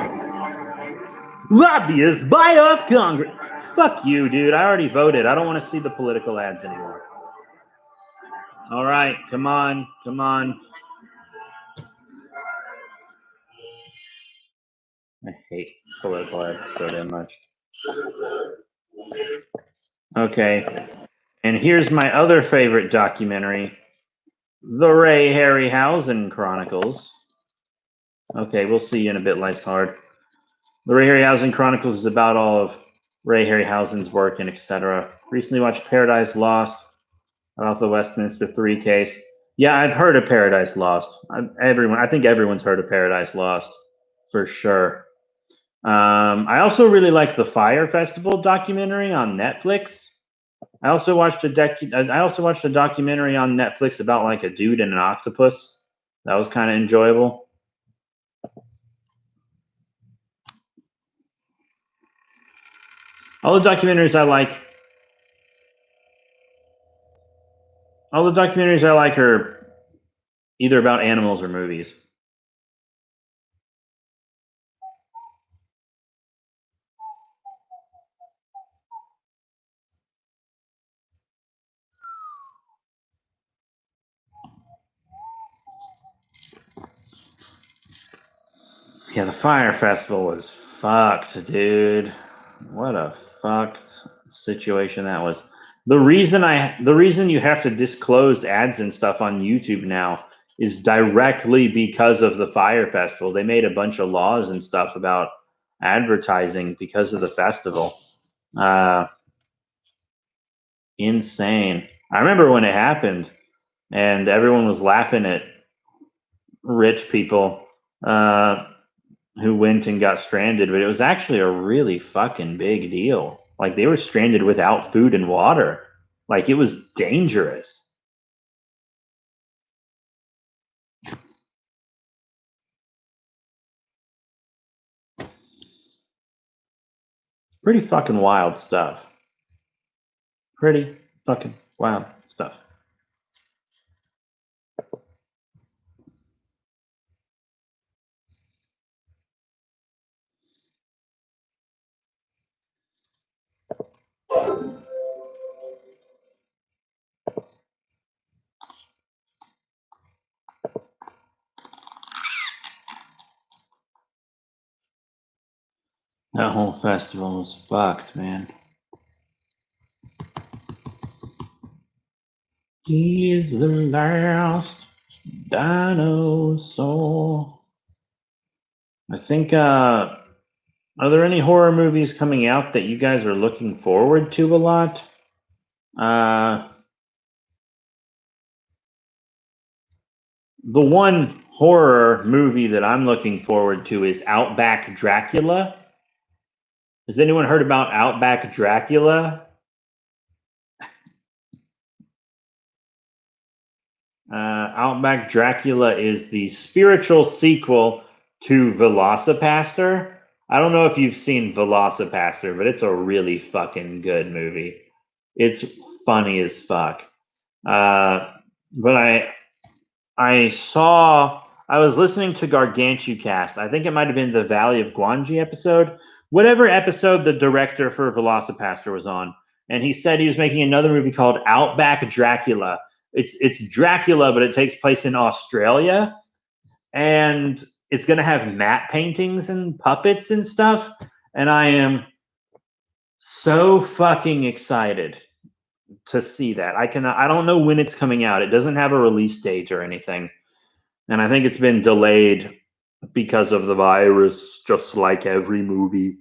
Lobbyists buy off Congress. Fuck you, dude. I already voted. I don't want to see the political ads anymore. All right, come on, come on. I hate political ads so damn much. Okay, and here's my other favorite documentary, The Ray Harryhausen Chronicles. Okay, we'll see you in a bit. Life's hard. The Ray Harryhausen Chronicles is about all of Ray Harryhausen's work and etc. Recently watched Paradise Lost about the Westminster 3 case. Yeah, I've heard of Paradise Lost. I think everyone's heard of Paradise Lost for sure. I also really like the Fire Festival documentary on Netflix. I also watched a documentary on Netflix about like a dude and an octopus. That was kind of enjoyable. All the documentaries I like are either about animals or movies. Yeah, the Fire Festival was fucked, dude. What a fucked situation that was. The reason you have to disclose ads and stuff on YouTube now is directly because of the Fire Festival. They made a bunch of laws and stuff about advertising because of the festival. Insane. I remember when it happened and everyone was laughing at rich people who went and got stranded, but it was actually a really fucking big deal. Like they were stranded without food and water. Like it was dangerous. Pretty fucking wild stuff. Pretty fucking wild stuff. That whole festival was fucked, man. He is the last dinosaur. I think, are there any horror movies coming out that you guys are looking forward to a lot? The one horror movie that I'm looking forward to is Outback Dracula. Has anyone heard about Outback Dracula? Outback Dracula is the spiritual sequel to Velocipaster. I don't know if you've seen Velocipaster, but it's a really fucking good movie. It's funny as fuck. But I was listening to GargantuCast. I think it might have been the Valley of Gwangi episode. Whatever episode the director for Velocipaster was on. And he said he was making another movie called Outback Dracula. It's Dracula, but it takes place in Australia. And it's going to have matte paintings and puppets and stuff. And I am so fucking excited to see that. I don't know when it's coming out. It doesn't have a release date or anything. And I think it's been delayed because of the virus, just like every movie.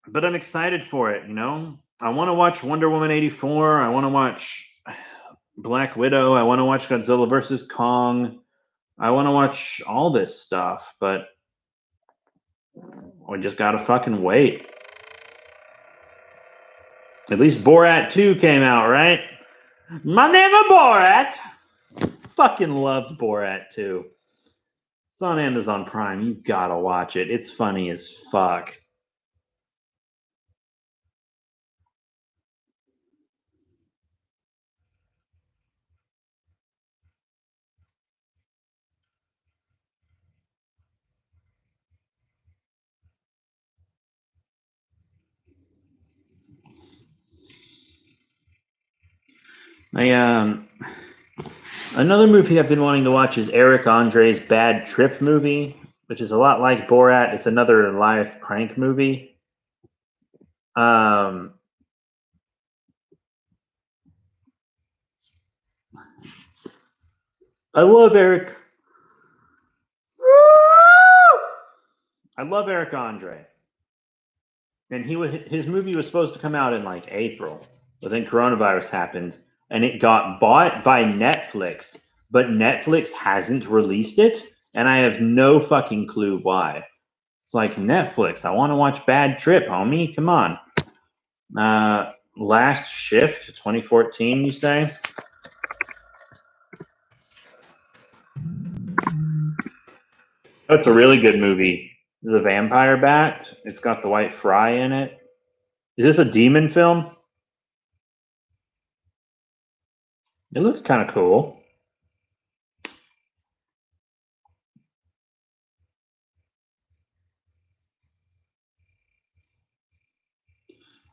But I'm excited for it, you know? I want to watch Wonder Woman 84. I want to watch Black Widow. I want to watch Godzilla vs. Kong. I want to watch all this stuff, but we just gotta fucking wait. At least Borat 2 came out, right? My name is Borat. Fucking loved Borat 2. It's on Amazon Prime. You gotta watch it. It's funny as fuck. Another movie I've been wanting to watch is Eric Andre's Bad Trip movie, which is a lot like Borat. It's another live prank movie. I love Eric. I love Eric Andre. And his movie was supposed to come out in like April, but then coronavirus happened and it got bought by Netflix, but Netflix hasn't released it. and I have no fucking clue why. It's like Netflix. I want to watch Bad Trip, homie. Come on. Last Shift, 2014, you say? That's a really good movie. The Vampire Bat. It's got the White Fry in it. Is this a demon film? It looks kind of cool.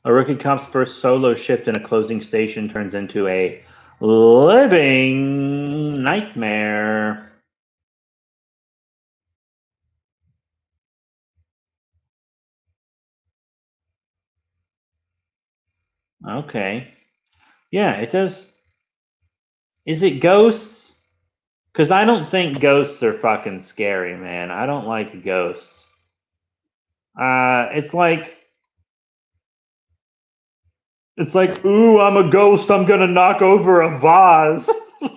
A rookie cop's first solo shift in a closing station turns into a living nightmare. Okay. Yeah, it does. Is it ghosts? Because I don't think ghosts are fucking scary, man. I don't like ghosts. It's like, ooh, I'm a ghost. I'm gonna knock over a vase.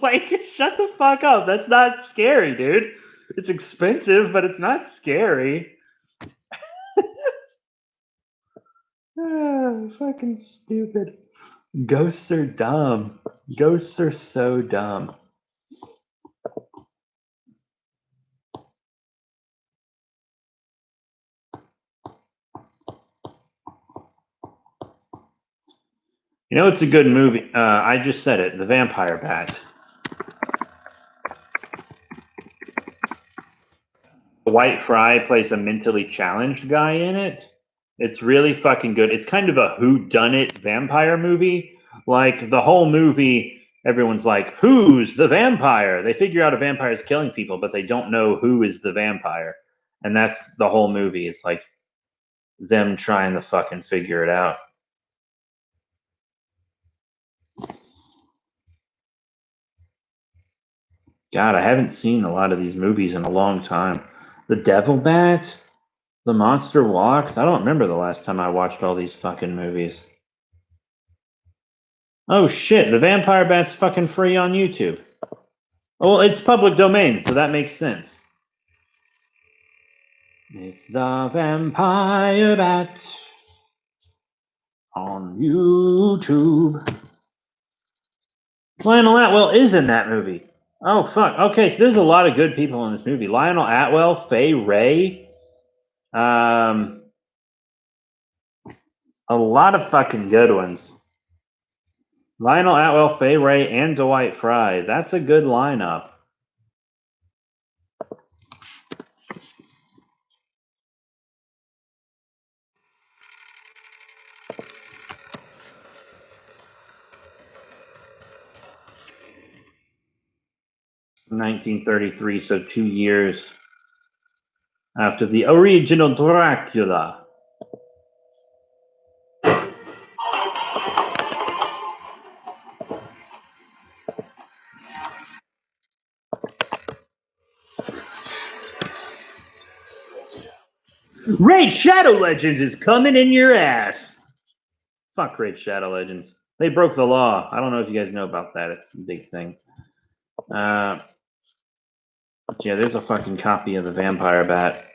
Like, shut the fuck up. That's not scary, dude. It's expensive, but it's not scary. Fucking stupid. Ghosts are dumb. Ghosts are so dumb. You know, it's a good movie. I just said it. The Vampire Bat. White Fry plays a mentally challenged guy in it. It's really fucking good. It's kind of a whodunit vampire movie. Like the whole movie, everyone's like, "Who's the vampire?" They figure out a vampire is killing people, but they don't know who is the vampire, and that's the whole movie. It's like them trying to fucking figure it out. God, I haven't seen a lot of these movies in a long time. The Devil Bat, The Monster Walks. I don't remember the last time I watched all these fucking movies. Oh shit, The Vampire Bat's fucking free on YouTube. Well, it's public domain, so that makes sense. It's The Vampire Bat on YouTube. Lionel Atwell is in that movie. Oh fuck. Okay, so there's a lot of good people in this movie. Lionel Atwell, Fay Wray, a lot of fucking good ones. Lionel Atwell, Fay Wray, and Dwight Fry. That's a good lineup. From 1933, so 2 years after the original Dracula. Raid Shadow Legends is coming in your ass. Fuck Raid Shadow Legends. They broke the law. I don't know if you guys know about that. It's a big thing. Yeah, there's a fucking copy of the Vampire Bat.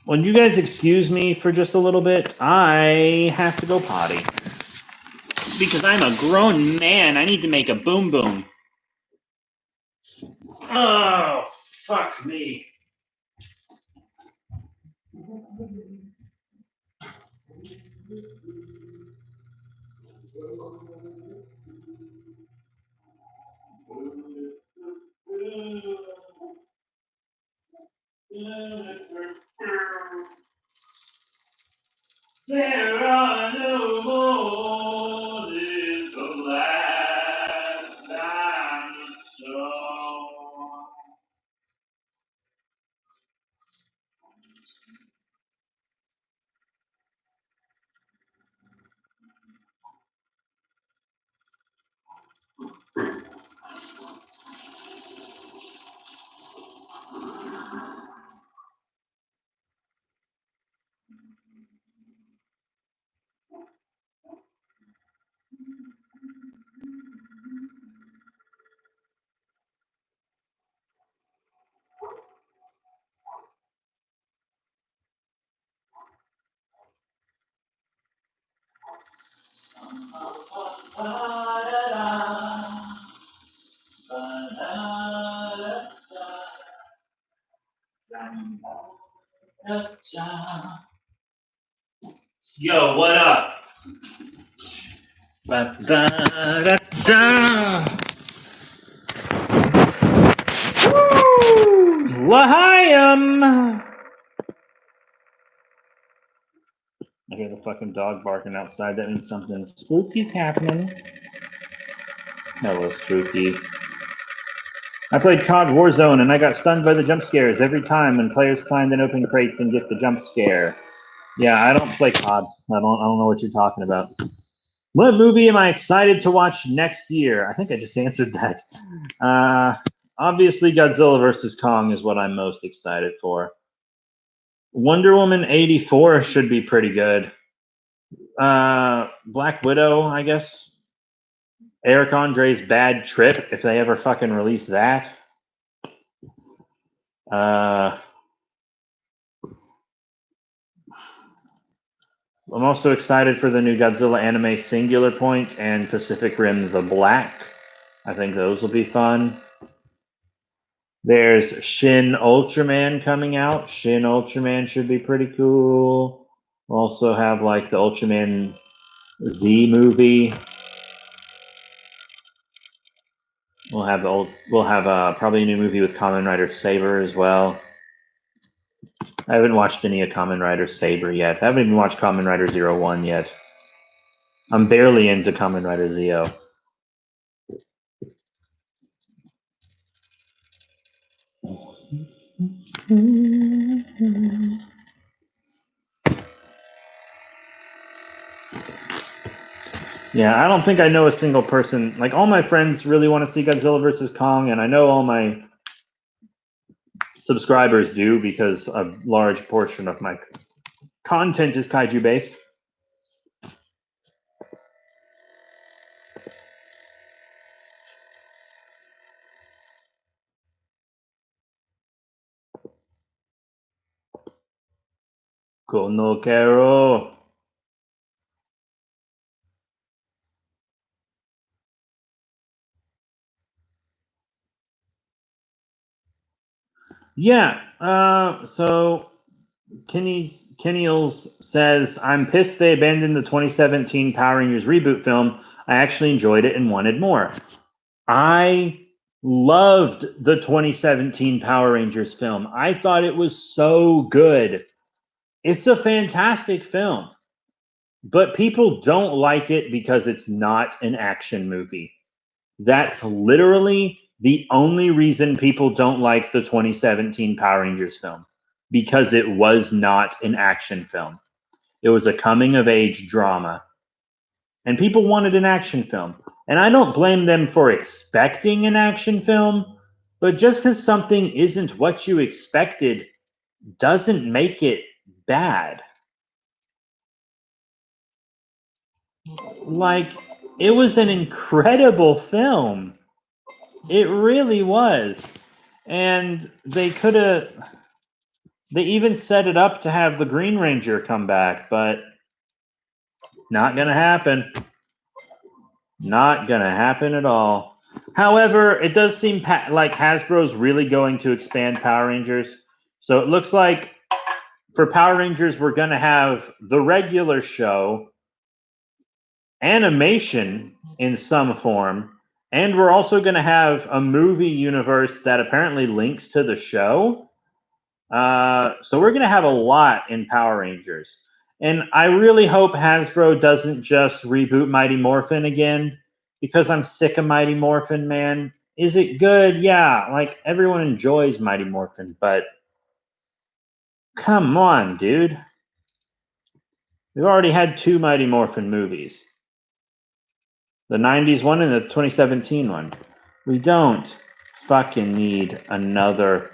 Would you guys excuse me for just a little bit? I have to go potty. Because I'm a grown man. I need to make a boom boom. Oh, fuck me. There are no more. This the last time the song. Yo, what up? Lahayim! I hear the fucking dog barking outside. That means something spooky's happening. Hello, spooky. I played COD Warzone and I got stunned by the jump scares every time when players find and open crates and get the jump scare. Yeah, I don't play COD. I don't know what you're talking about. What movie am I excited to watch next year? I think I just answered that. Obviously, Godzilla vs. Kong is what I'm most excited for. Wonder Woman 84 should be pretty good. Black Widow, I guess. Eric Andre's Bad Trip, if they ever fucking release that. I'm also excited for the new Godzilla anime Singular Point and Pacific Rim The Black. I think those will be fun. There's Shin Ultraman coming out. Shin Ultraman should be pretty cool. We'll also have like the Ultraman Z movie. We'll have probably a new movie with Kamen Rider Saber as well. I haven't watched any of Kamen Rider Saber yet. I haven't even watched Kamen Rider 01 yet. I'm barely into Kamen Rider Zeo. Yeah, I don't think I know a single person. Like, all my friends really want to see Godzilla vs. Kong, and I know all my subscribers do because a large portion of my content is kaiju based. Konokero. Yeah. So Kennyals says, I'm pissed they abandoned the 2017 Power Rangers reboot film. I actually enjoyed it and wanted more. I loved the 2017 Power Rangers film. I thought it was so good. It's a fantastic film. But people don't like it because it's not an action movie. That's literally the only reason people don't like the 2017 Power Rangers film, because it was not an action film. It was a coming of age drama. And people wanted an action film. And I don't blame them for expecting an action film, but just because something isn't what you expected doesn't make it bad. Like, it was an incredible film. It really was. And they even set it up to have the Green Ranger come back, but not gonna happen. Not gonna happen at all. However, it does seem like Hasbro's really going to expand Power Rangers. So it looks like for Power Rangers, we're gonna have the regular show, animation in some form, and we're also going to have a movie universe that apparently links to the show. So we're going to have a lot in Power Rangers. And I really hope Hasbro doesn't just reboot Mighty Morphin again, because I'm sick of Mighty Morphin, man. Is it good? Yeah, like everyone enjoys Mighty Morphin, but come on, dude. We've already had 2 Mighty Morphin movies. The 90s one and the 2017 one. We don't fucking need another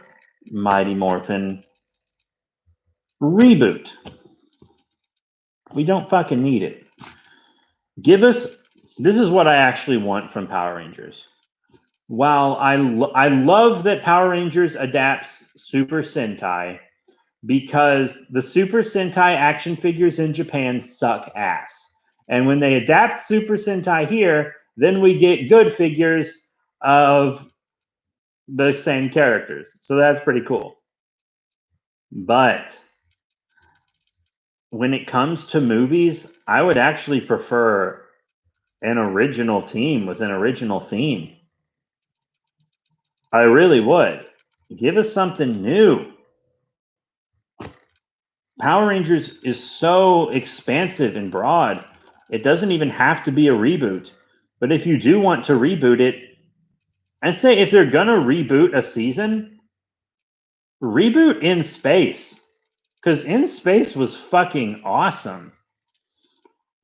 Mighty Morphin reboot. We don't fucking need it. This is what I actually want from Power Rangers. While I love that Power Rangers adapts Super Sentai, because the Super Sentai action figures in Japan suck ass. And when they adapt Super Sentai here, then we get good figures of the same characters. So that's pretty cool. But when it comes to movies, I would actually prefer an original team with an original theme. I really would. Give us something new. Power Rangers is so expansive and broad. It doesn't even have to be a reboot. But if you do want to reboot it, I'd say if they're going to reboot a season, reboot In Space. Because In Space was fucking awesome.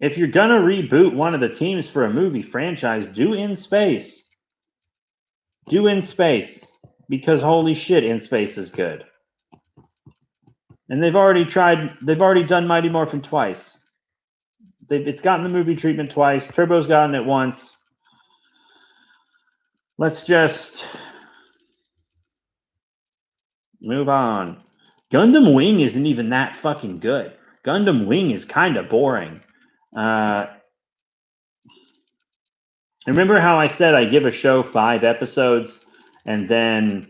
If you're going to reboot one of the teams for a movie franchise, do In Space. Do In Space. Because holy shit, In Space is good. And they've already done Mighty Morphin twice. It's gotten the movie treatment twice. Turbo's gotten it once. Let's just move on. Gundam Wing isn't even that fucking good. Gundam Wing is kind of boring. Remember how I said I give a show 5 episodes, and then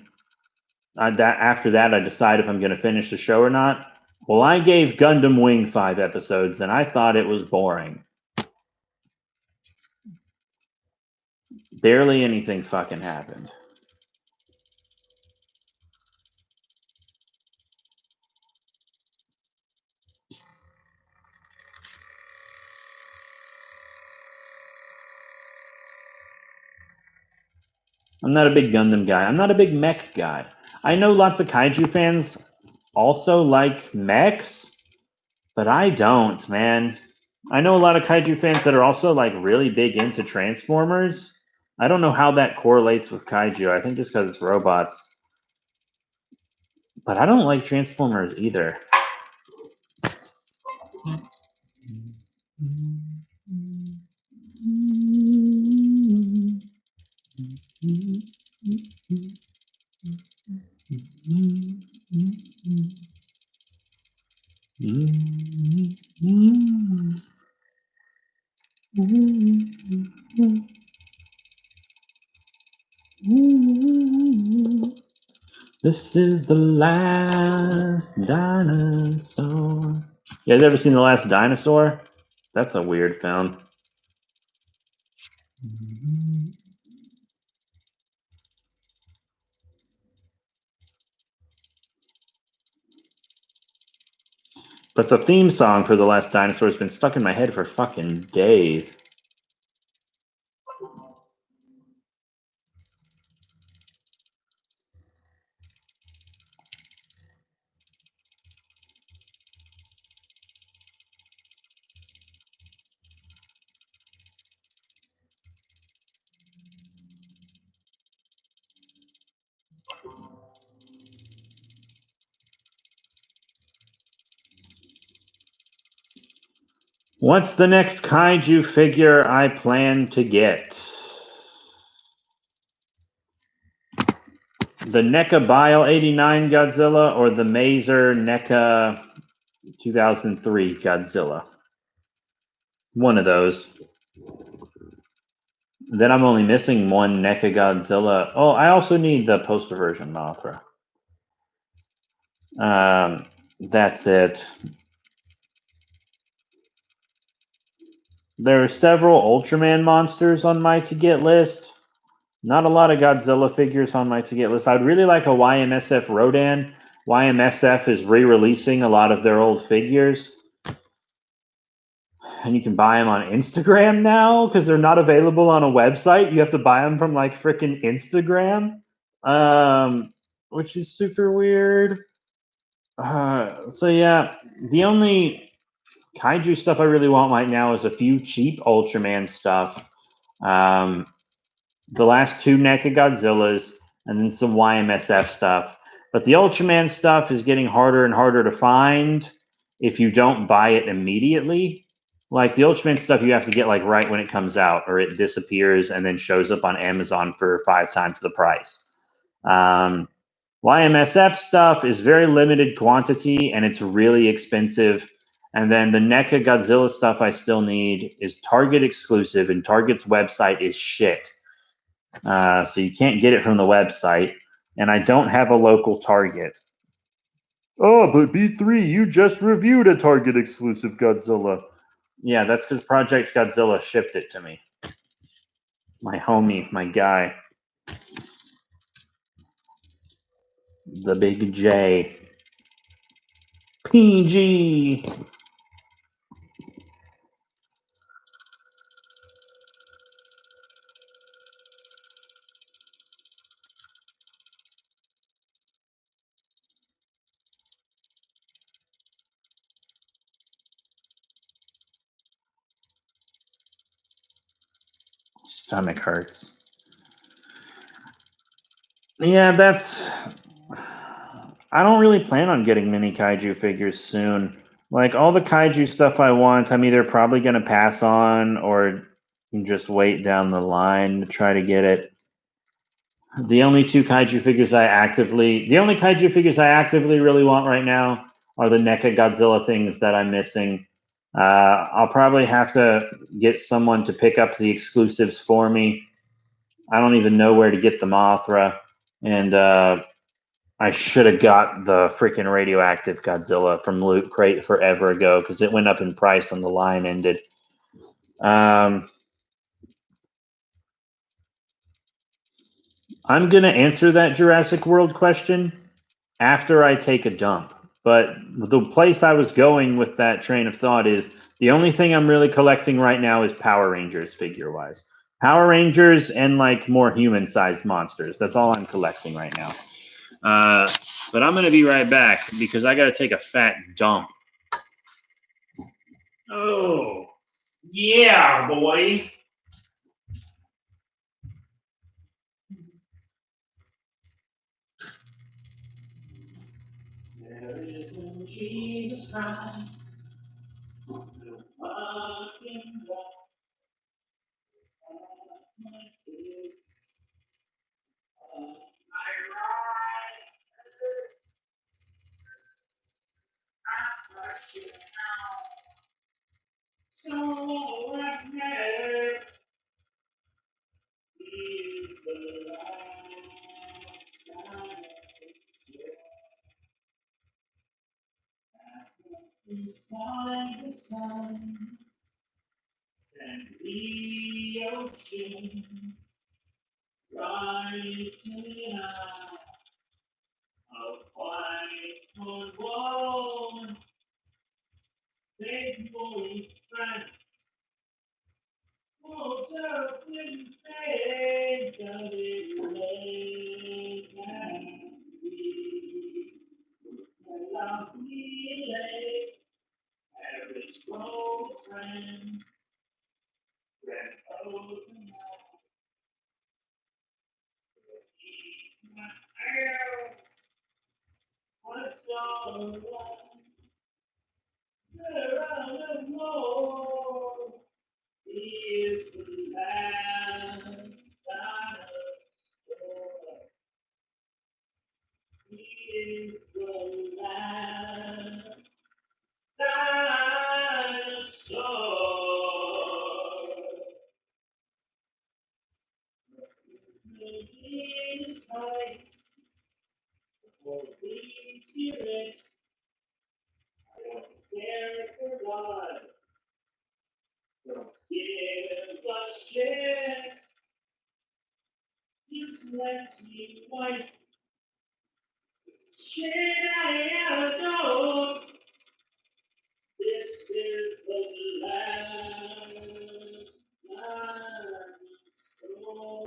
after that I decide if I'm going to finish the show or not? Well, I gave Gundam Wing 5 episodes, and I thought it was boring. Barely anything fucking happened. I'm not a big Gundam guy. I'm not a big mech guy. I know lots of kaiju fans also like mechs, but I don't, man. I know a lot of kaiju fans that are also like really big into Transformers. I don't know how that correlates with kaiju. I think just because it's robots. But I don't like Transformers either. This is the last dinosaur. You guys ever seen The Last Dinosaur? That's a weird film. But the theme song for The Last Dinosaur has been stuck in my head for fucking days. What's the next kaiju figure I plan to get? The NECA Bile 89 Godzilla or the Mazer NECA 2003 Godzilla? One of those. Then I'm only missing one NECA Godzilla. Oh, I also need the poster version Mothra. That's it. There are several Ultraman monsters on my to-get list. Not a lot of Godzilla figures on my to-get list. I'd really like a YMSF Rodan. YMSF is re-releasing a lot of their old figures. And you can buy them on Instagram now because they're not available on a website. You have to buy them from like freaking Instagram, which is super weird. So yeah, the only kaiju stuff I really want right now is a few cheap Ultraman stuff. The last 2 NECA Godzillas, and then some YMSF stuff. But the Ultraman stuff is getting harder and harder to find if you don't buy it immediately. Like the Ultraman stuff you have to get like right when it comes out, or it disappears and then shows up on Amazon for 5 times the price. YMSF stuff is very limited quantity and it's really expensive. And then the NECA Godzilla stuff I still need is Target exclusive, and Target's website is shit. So you can't get it from the website. And I don't have a local Target. Oh, but B3, you just reviewed a Target exclusive Godzilla. Yeah, that's because Project Godzilla shipped it to me. My homie, my guy. The Big J. PG. Stomach hurts. Yeah, I don't really plan on getting mini kaiju figures soon. Like, all the kaiju stuff I want, I'm either probably going to pass on or just wait down the line to try to get it. The only kaiju figures I actively really want right now are the NECA Godzilla things that I'm missing. I'll probably have to get someone to pick up the exclusives for me. I don't even know where to get the Mothra. And I should have got the freaking radioactive Godzilla from Loot Crate forever ago because it went up in price when the line ended. I'm going to answer that Jurassic World question after I take a dump. But the place I was going with that train of thought is the only thing I'm really collecting right now is Power Rangers figure-wise. Power Rangers and like more human-sized monsters. That's all I'm collecting right now. But I'm going to be right back because I got to take a fat dump. Oh, yeah, boy. There is no Jesus Christ. No fucking God. So what matter is the last time inside the sun and the ocean writing out a white on wall. Take boy friends. Oh, just in faith that it lay and be. Love me lay, every slow friend, red ocean out, keep my arrows, what's all around, around the Lord, He is the last dinosaur, He is the last dinosaur. Jesus Christ, Holy Spirit, I don't care for God, don't give a shit, just let me wipe shit I ever know. This is the last dinosaur.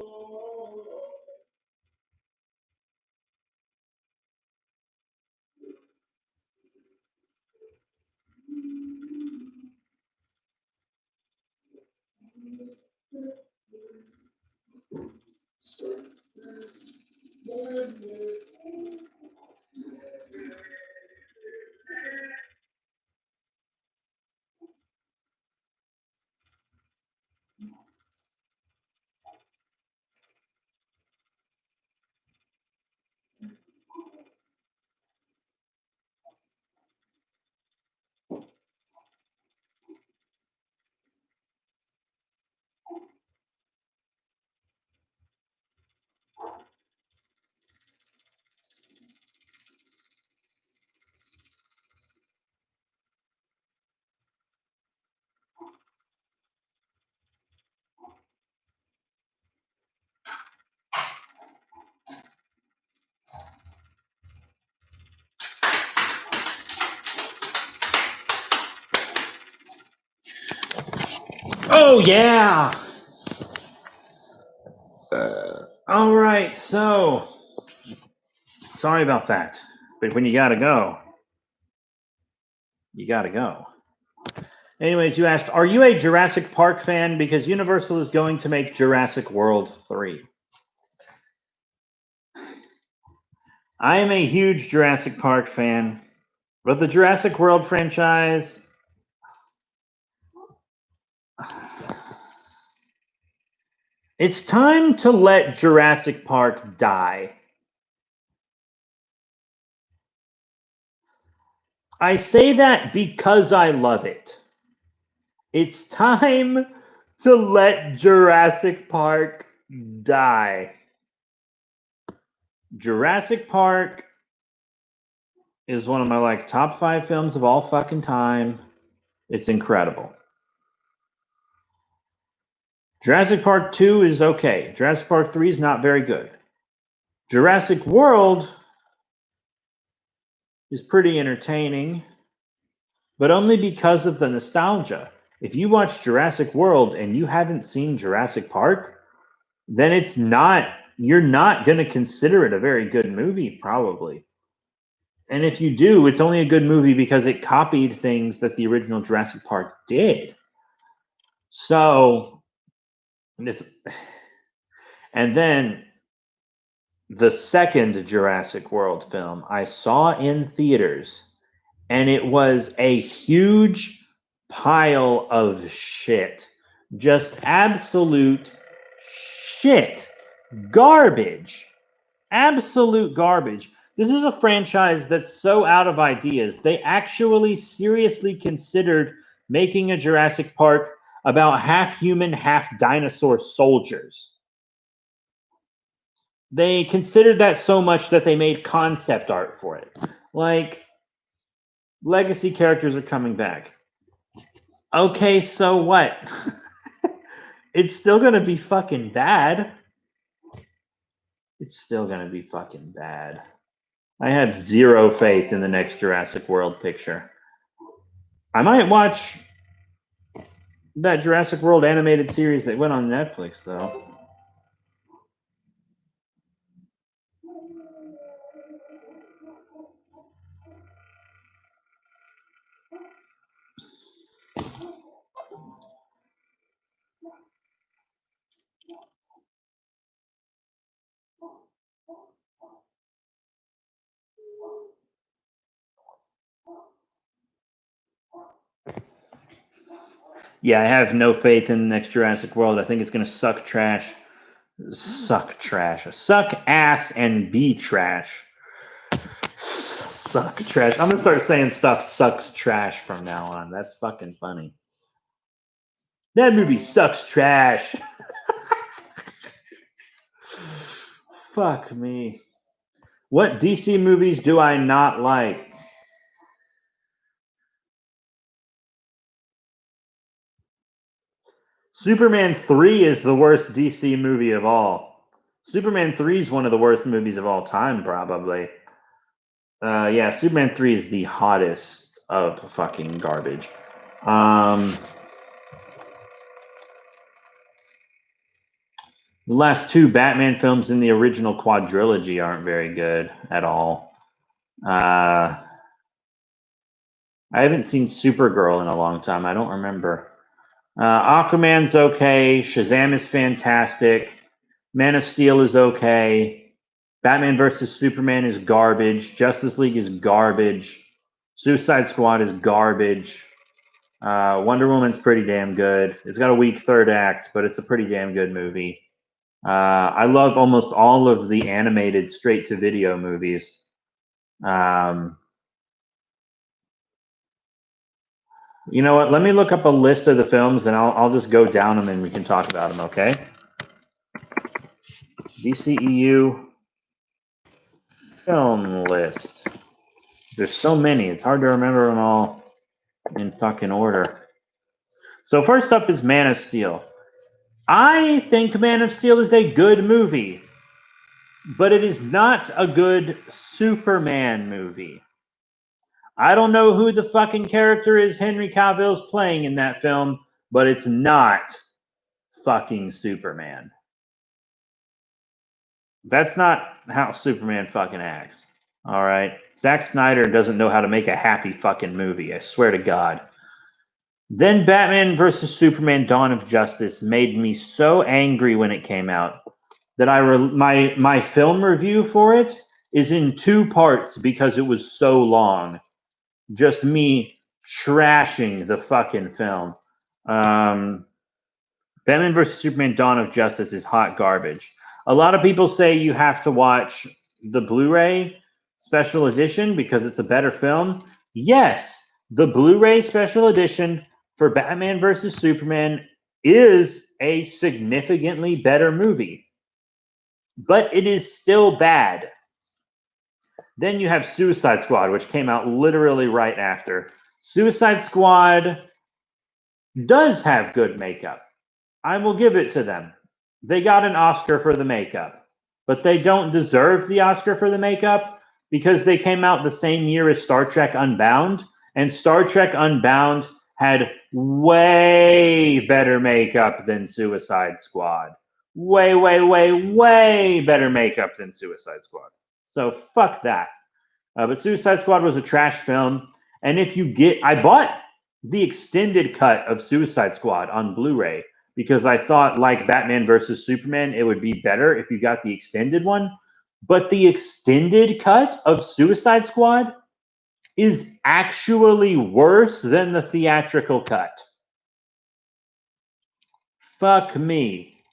Oh, yeah! All right, so... Sorry about that. But when you gotta go, you gotta go. Anyways, you asked, are you a Jurassic Park fan? Because Universal is going to make Jurassic World 3. I am a huge Jurassic Park fan, but the Jurassic World franchise... It's time to let Jurassic Park die. I say that because I love it. It's time to let Jurassic Park die. Jurassic Park is one of my top 5 films of all fucking time. It's incredible. Jurassic Park 2 is okay. Jurassic Park 3 is not very good. Jurassic World is pretty entertaining, but only because of the nostalgia. If you watch Jurassic World and you haven't seen Jurassic Park, then you're not going to consider it a very good movie, probably. And if you do, it's only a good movie because it copied things that the original Jurassic Park did. So, and then the second Jurassic World film I saw in theaters, and it was a huge pile of shit. Just absolute shit. Garbage. Absolute garbage. This is a franchise that's so out of ideas. They actually seriously considered making a Jurassic Park about half human, half dinosaur soldiers. They considered that so much that they made concept art for it. Legacy characters are coming back. Okay, so what? It's still going to be fucking bad. It's still going to be fucking bad. I have zero faith in the next Jurassic World picture. I might watch that Jurassic World animated series that went on Netflix, though. Yeah, I have no faith in the next Jurassic World. I think it's going to suck trash. Suck ass and be trash. Suck trash. I'm going to start saying stuff sucks trash from now on. That's fucking funny. That movie sucks trash. Fuck me. What DC movies do I not like? Superman 3 is the worst DC movie of all. Superman 3 is one of the worst movies of all time, probably. Yeah, Superman 3 is the hottest of fucking garbage. The last 2 Batman films in the original quadrilogy aren't very good at all. I haven't seen Supergirl in a long time. I don't remember. Aquaman's okay. Shazam is fantastic. Man of Steel is okay. Batman vs. Superman is garbage. Justice League is garbage. Suicide Squad is garbage. Wonder Woman's pretty damn good. It's got a weak third act, but it's a pretty damn good movie. I love almost all of the animated straight-to-video movies. You know what? Let me look up a list of the films, and I'll just go down them, and we can talk about them, okay? DCEU film list. There's so many. It's hard to remember them all in fucking order. So first up is Man of Steel. I think Man of Steel is a good movie, but it is not a good Superman movie. I don't know who the fucking character is Henry Cavill's playing in that film, but it's not fucking Superman. That's not how Superman fucking acts. All right? Zack Snyder doesn't know how to make a happy fucking movie. I swear to God. Then Batman vs. Superman Dawn of Justice made me so angry when it came out that my film review for it is in 2 parts because it was so long. Just me trashing the fucking film. Batman vs. Superman Dawn of Justice is hot garbage. A lot of people say you have to watch the Blu-ray special edition because it's a better film. Yes, the Blu-ray special edition for Batman vs. Superman is a significantly better movie. But it is still bad. Then you have Suicide Squad, which came out literally right after. Suicide Squad does have good makeup. I will give it to them. They got an Oscar for the makeup, but they don't deserve the Oscar for the makeup because they came out the same year as Star Trek Unbound, and Star Trek Unbound had way better makeup than Suicide Squad. Way, way, way, way better makeup than Suicide Squad. So fuck that. But Suicide Squad was a trash film. And if you I bought the extended cut of Suicide Squad on Blu-ray because I thought, like Batman vs. Superman, it would be better if you got the extended one. But the extended cut of Suicide Squad is actually worse than the theatrical cut. Fuck me.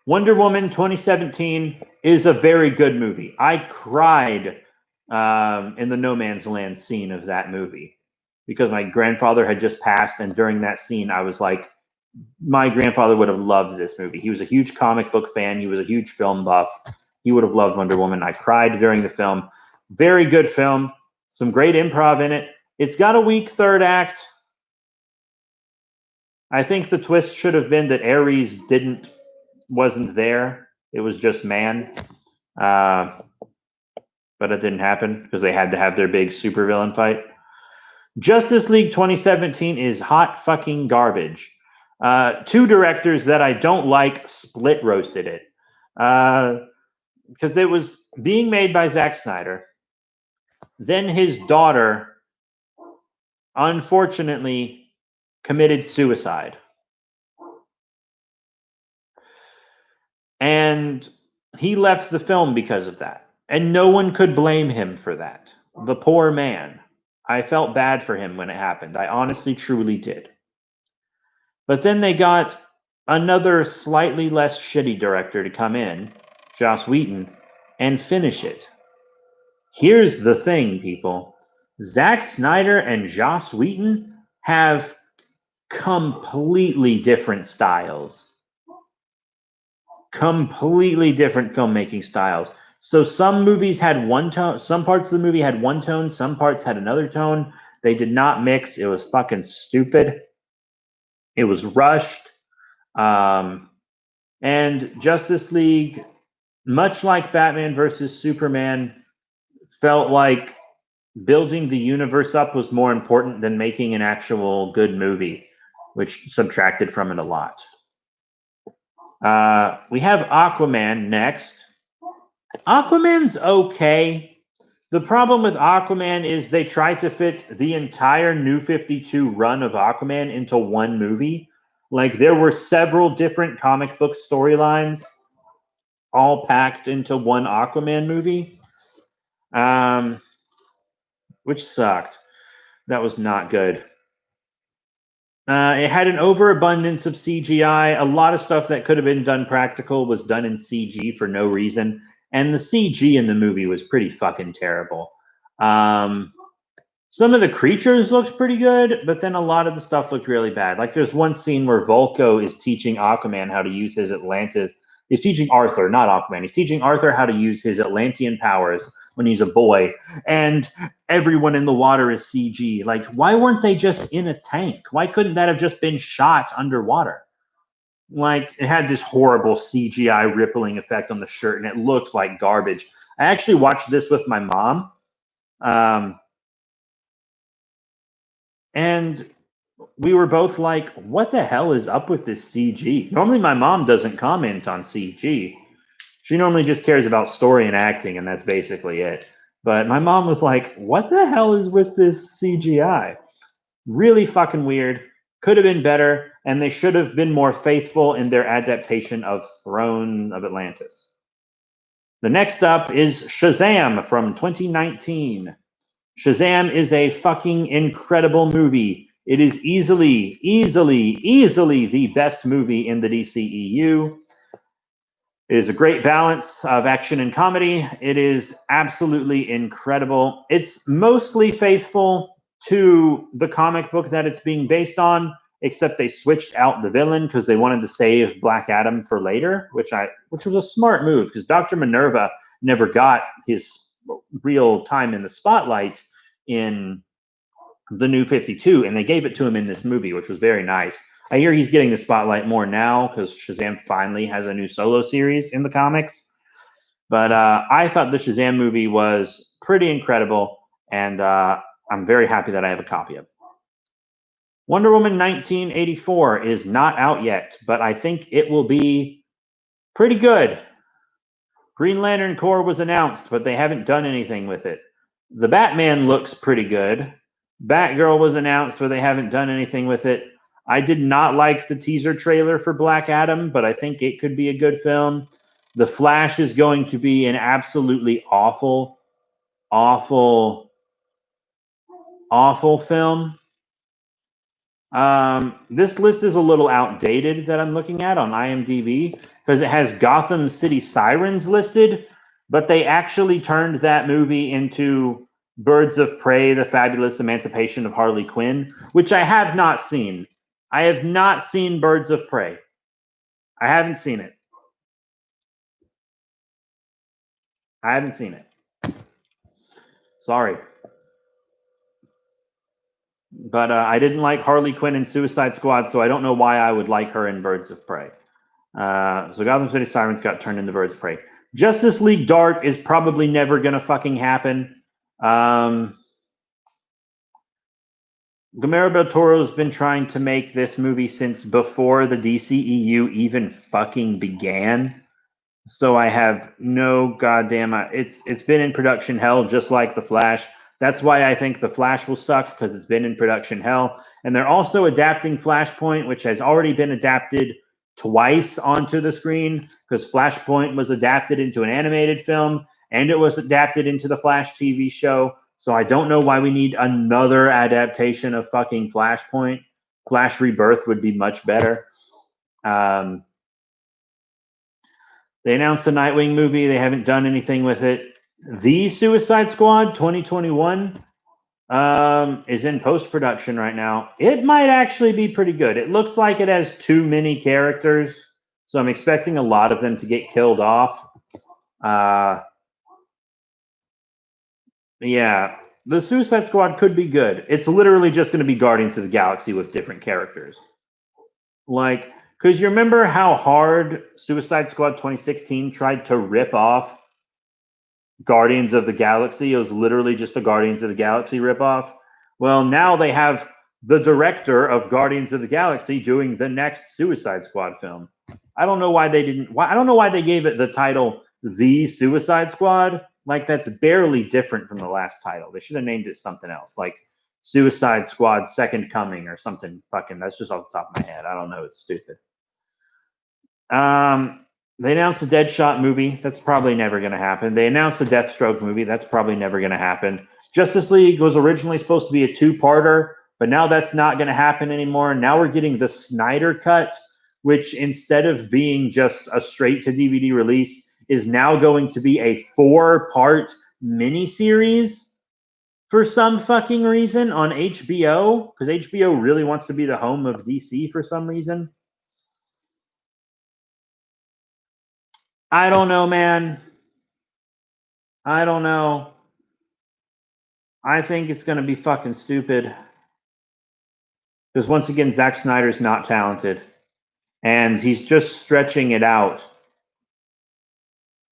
Wonder Woman 2017 is a very good movie. I cried in the No Man's Land scene of that movie because my grandfather had just passed, and during that scene, I was like, my grandfather would have loved this movie. He was a huge comic book fan. He was a huge film buff. He would have loved Wonder Woman. I cried during the film. Very good film. Some great improv in it. It's got a weak third act. I think the twist should have been that Ares wasn't there. It was just man. But it didn't happen because they had to have their big supervillain fight. Justice League 2017 is hot fucking garbage. 2 directors that I don't like split roasted it. Because it was being made by Zack Snyder. Then his daughter, unfortunately, committed suicide. And he left the film because of that. And no one could blame him for that. The poor man. I felt bad for him when it happened. I honestly, truly did. But then they got another slightly less shitty director to come in, Joss Whedon, and finish it. Here's the thing, people. Zack Snyder and Joss Whedon have completely different styles. Completely different filmmaking styles. So some movies had one tone, some parts of the movie had one tone, some parts had another tone. They did not mix. It was fucking stupid. It was rushed. And Justice League, much like Batman versus Superman, felt like building the universe up was more important than making an actual good movie, which subtracted from it a lot. We have Aquaman next. Aquaman's okay. The problem with Aquaman is they tried to fit the entire New 52 run of Aquaman into one movie. Like, there were several different comic book storylines all packed into one Aquaman movie, which sucked. That was not good. It had an overabundance of CGI. A lot of stuff that could have been done practical was done in CG for no reason. And the CG in the movie was pretty fucking terrible. Some of the creatures looked pretty good, but then a lot of the stuff looked really bad. Like, there's one scene where Volko is teaching Aquaman how to use his Atlantis. He's teaching Arthur, not Aquaman. He's teaching Arthur how to use his Atlantean powers when he's a boy. And everyone in the water is CG. Like, why weren't they just in a tank? Why couldn't that have just been shot underwater? Like, it had this horrible CGI rippling effect on the shirt, and it looked like garbage. I actually watched this with my mom. And we were both like, what the hell is up with this CG? Normally my mom doesn't comment on CG. She normally just cares about story and acting, and that's basically it. But my mom was like, what the hell is with this CGI? Really fucking weird. Could have been better, and they should have been more faithful in their adaptation of Throne of Atlantis. The next up is Shazam from 2019. Shazam is a fucking incredible movie. It is easily the best movie in the DCEU. It is a great balance of action and comedy. It is absolutely incredible. It's mostly faithful to the comic book that it's being based on, except they switched out the villain because they wanted to save Black Adam for later, which was a smart move because Dr. Minerva never got his real time in the spotlight in the New 52, and they gave it to him in this movie, which was very nice. I hear he's getting the spotlight more now because Shazam finally has a new solo series in the comics. But I thought the Shazam movie was pretty incredible, and I'm very happy that I have a copy of it. Wonder Woman 1984 is not out yet, but I think it will be pretty good. Green Lantern Corps was announced, but they haven't done anything with it. The Batman looks pretty good. Batgirl was announced, but they haven't done anything with it. I did not like the teaser trailer for Black Adam, but I think it could be a good film. The Flash is going to be an absolutely awful film. This list is a little outdated that I'm looking at on IMDb because it has Gotham City Sirens listed, but they actually turned that movie into Birds of Prey, The Fabulous Emancipation of Harley Quinn, which I have not seen. I have not seen Birds of Prey. I haven't seen it. Sorry. But I didn't like Harley Quinn in Suicide Squad, so I don't know why I would like her in Birds of Prey. So Gotham City Sirens got turned into Birds of Prey. Justice League Dark is probably never going to fucking happen. Guillermo del Toro's been trying to make this movie since before the DCEU even fucking began. So I have no goddamn... It's been in production hell just like The Flash. That's why I think The Flash will suck, because it's been in production hell. And they're also adapting Flashpoint, which has already been adapted twice onto the screen, because Flashpoint was adapted into an animated film, and it was adapted into the Flash TV show. So I don't know why we need another adaptation of fucking Flashpoint. Flash Rebirth would be much better. They announced a Nightwing movie. They haven't done anything with it. The Suicide Squad 2021 is in post-production right now. It might actually be pretty good. It looks like it has too many characters, so I'm expecting a lot of them to get killed off. Yeah, the Suicide Squad could be good. It's literally just going to be Guardians of the Galaxy with different characters. Like, because you remember how hard Suicide Squad 2016 tried to rip off Guardians of the Galaxy? It was literally just a Guardians of the Galaxy ripoff. Well, now they have the director of Guardians of the Galaxy doing the next Suicide Squad film. I don't know why they didn't. I don't know why they gave it the title The Suicide Squad. Like, that's barely different from the last title. They should have named it something else, like Suicide Squad Second Coming or something. Fucking, that's just off the top of my head. I don't know. It's stupid. They announced a Deadshot movie. That's probably never going to happen. They announced a Deathstroke movie. That's probably never going to happen. Justice League was originally supposed to be a two-parter, but now that's not going to happen anymore. Now we're getting the Snyder Cut, which instead of being just a straight-to-DVD release, is now going to be a 4-part miniseries for some fucking reason on HBO, because HBO really wants to be the home of DC for some reason. I don't know, man. I don't know. I think it's going to be fucking stupid. Because once again, Zack Snyder's not talented. And he's just stretching it out.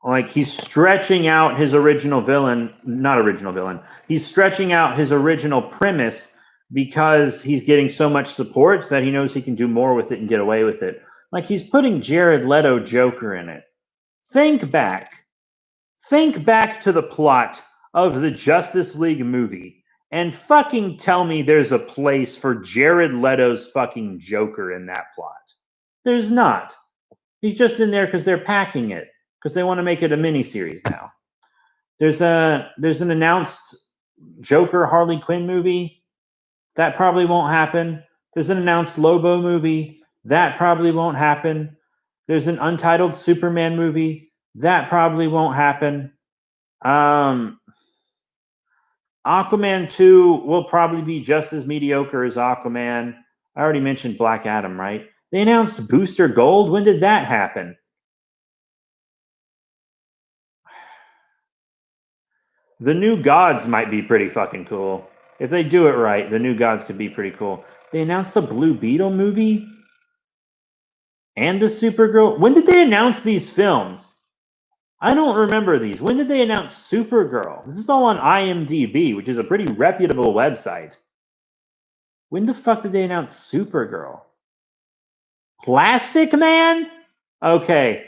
Like, he's stretching out his original villain. Not original villain. He's stretching out his original premise because he's getting so much support that he knows he can do more with it and get away with it. Like, he's putting Jared Leto Joker in it. Think back to the plot of the Justice League movie and fucking tell me there's a place for Jared Leto's fucking Joker in that plot. There's not. He's just in there because they're packing it, because they want to make it a miniseries now. There's an announced Joker Harley Quinn movie. That probably won't happen. There's an announced Lobo movie. That probably won't happen. There's an Untitled Superman movie. That probably won't happen. Aquaman 2 will probably be just as mediocre as Aquaman. I already mentioned Black Adam, right? They announced Booster Gold. When did that happen? The New Gods might be pretty fucking cool. If they do it right, the New Gods could be pretty cool. They announced a Blue Beetle movie and the Supergirl. When did they announce these films? I don't remember these. When did they announce Supergirl? This is all on IMDb, which is a pretty reputable website. When the fuck did they announce Supergirl? Plastic Man? Okay.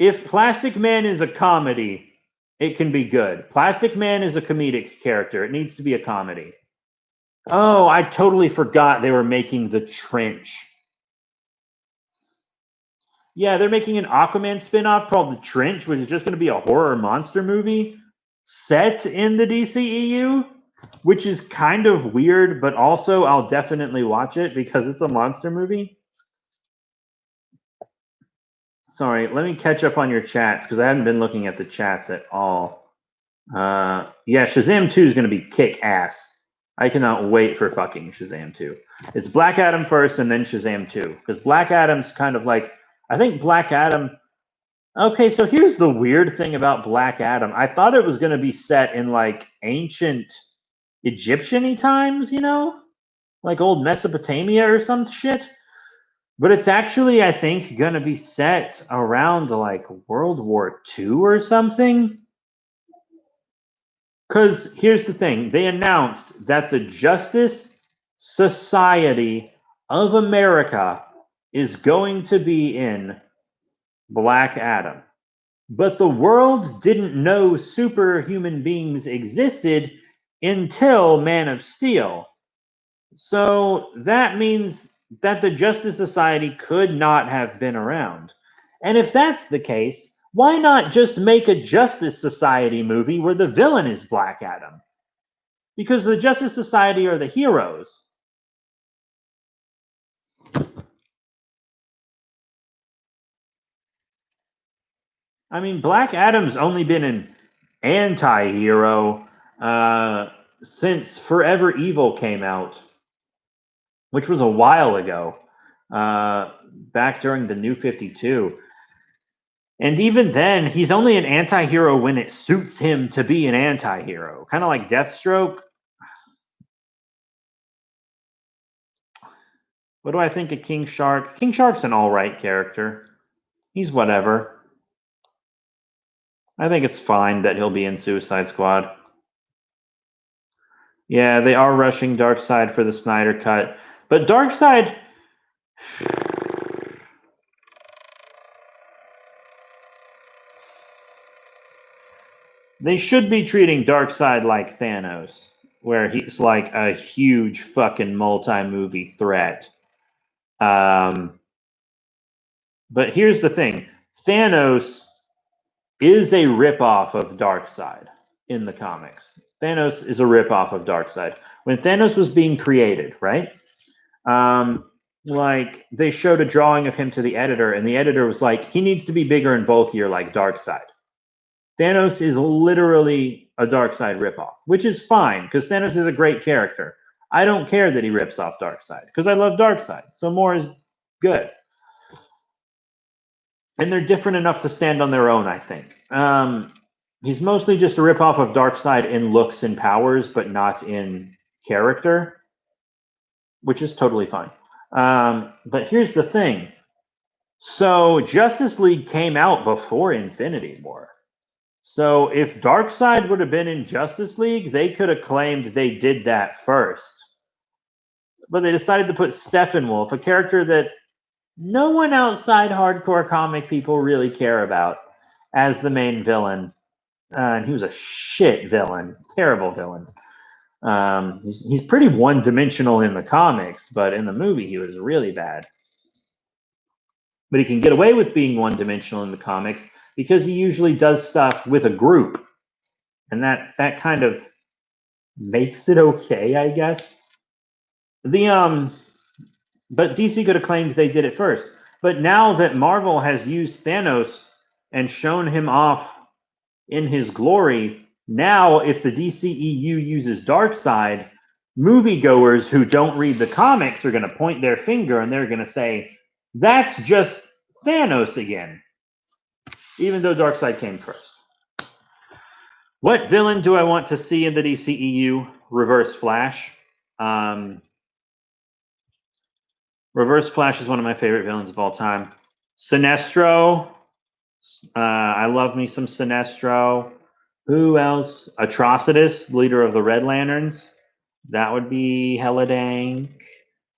If Plastic Man is a comedy, it can be good. Plastic Man is a comedic character. It needs to be a comedy. Oh, I totally forgot they were making The Trench. Yeah, they're making an Aquaman spinoff called The Trench, which is just going to be a horror monster movie set in the DCEU, which is kind of weird, but also I'll definitely watch it because it's a monster movie. Sorry, let me catch up on your chats because I haven't been looking at the chats at all. Yeah, Shazam 2 is going to be kick-ass. I cannot wait for fucking Shazam 2. It's Black Adam first and then Shazam 2. Because Black Adam's kind of like... I think Black Adam... Okay, so here's the weird thing about Black Adam. I thought it was going to be set in, like, ancient Egyptian-y times, you know? Like old Mesopotamia or some shit. But it's actually, I think, going to be set around, like, World War II or something. Because here's the thing. They announced that the Justice Society of America is going to be in Black Adam. But the world didn't know superhuman beings existed until Man of Steel. So that means that the Justice Society could not have been around. And if that's the case, why not just make a Justice Society movie where the villain is Black Adam? Because the Justice Society are the heroes. I mean, Black Adam's only been an anti-hero since Forever Evil came out, which was a while ago, back during the New 52. And even then, he's only an anti-hero when it suits him to be an anti-hero. Kind of like Deathstroke. What do I think of King Shark? King Shark's an all-right character. He's whatever. I think it's fine that he'll be in Suicide Squad. Yeah, they are rushing Darkseid for the Snyder Cut. But Darkseid... They should be treating Darkseid like Thanos, where he's like a huge fucking multi-movie threat. But here's the thing. Thanos is a ripoff of Darkseid in the comics. Thanos is a ripoff of Darkseid. When Thanos was being created, right? Like, they showed a drawing of him to the editor, and the editor was like, he needs to be bigger and bulkier like Darkseid. Thanos is literally a Darkseid ripoff, which is fine, because Thanos is a great character. I don't care that he rips off Darkseid, because I love Darkseid, so more is good. And they're different enough to stand on their own, I think. He's mostly just a ripoff of Darkseid in looks and powers, but not in character, which is totally fine. But here's the thing. So Justice League came out before Infinity War. So if Darkseid would have been in Justice League, they could have claimed they did that first. But they decided to put Steppenwolf, a character that no one outside hardcore comic people really care about, as the main villain. And he was a shit villain, terrible villain. He's pretty one-dimensional in the comics, but in the movie he was really bad. But he can get away with being one-dimensional in the comics because he usually does stuff with a group. And that kind of makes it okay, I guess. But DC could have claimed they did it first. But now that Marvel has used Thanos and shown him off in his glory, now if the DCEU uses Darkseid, moviegoers who don't read the comics are going to point their finger and they're going to say, that's just Thanos again. Even though Darkseid came first. What villain do I want to see in the DCEU? Reverse Flash. Reverse Flash is one of my favorite villains of all time. Sinestro. I love me some Sinestro. Who else? Atrocitus, leader of the Red Lanterns. That would be hella dank.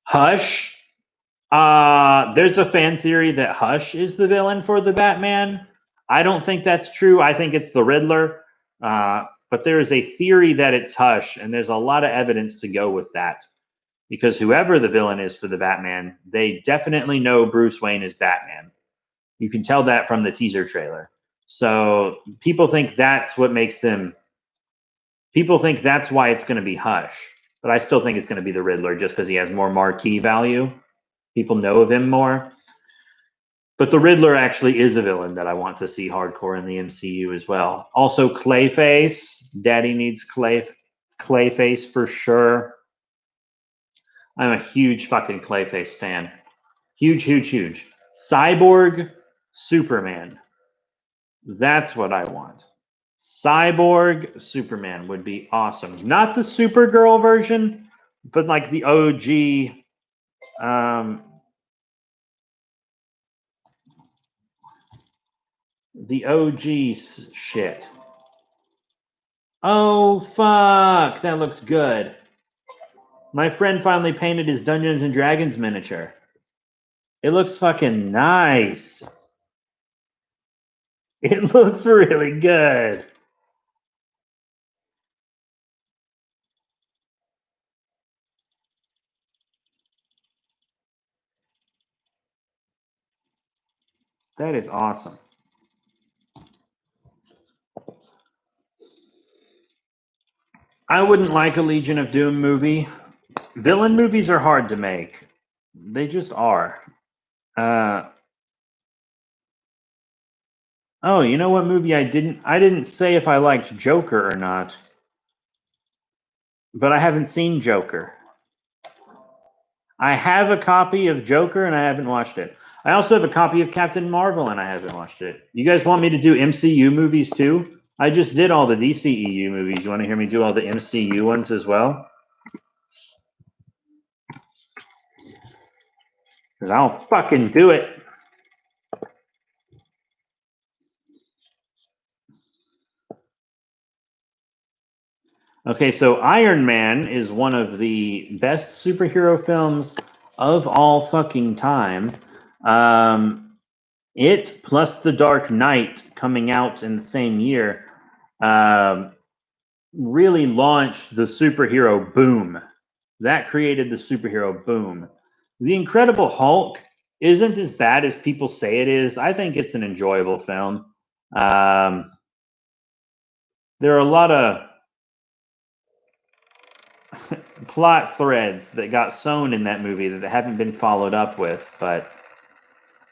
Hush. There's a fan theory that Hush is the villain for the Batman. I don't think that's true. I think it's the Riddler. But there is a theory that it's Hush, and there's a lot of evidence to go with that. Because whoever the villain is for the Batman, they definitely know Bruce Wayne is Batman. You can tell that from the teaser trailer. So people think that's what makes him... People think that's why it's going to be Hush. But I still think it's going to be the Riddler just because he has more marquee value. People know of him more. But the Riddler actually is a villain that I want to see hardcore in the MCU as well. Also, Clayface. Daddy needs Clayface for sure. I'm a huge fucking Clayface fan. Huge, huge, huge. Cyborg Superman. That's what I want. Cyborg Superman would be awesome. Not the Supergirl version, but like the OG. The OG shit. Oh, fuck. That looks good. My friend finally painted his Dungeons and Dragons miniature. It looks fucking nice. It looks really good. That is awesome. I wouldn't like a Legion of Doom movie. Villain movies are hard to make. They just are. Oh, you know what movie I didn't say if I liked Joker or not. But I haven't seen Joker. I have a copy of Joker and I haven't watched it. I also have a copy of Captain Marvel and I haven't watched it. You guys want me to do MCU movies too? I just did all the DCEU movies. You want to hear me do all the MCU ones as well? Because I'll fucking do it. Okay, so Iron Man is one of the best superhero films of all fucking time. It plus The Dark Knight coming out in the same year really launched the superhero boom. That created the superhero boom. The Incredible Hulk isn't as bad as people say it is. I think it's an enjoyable film. There are a lot of plot threads that got sewn in that movie that haven't been followed up with, but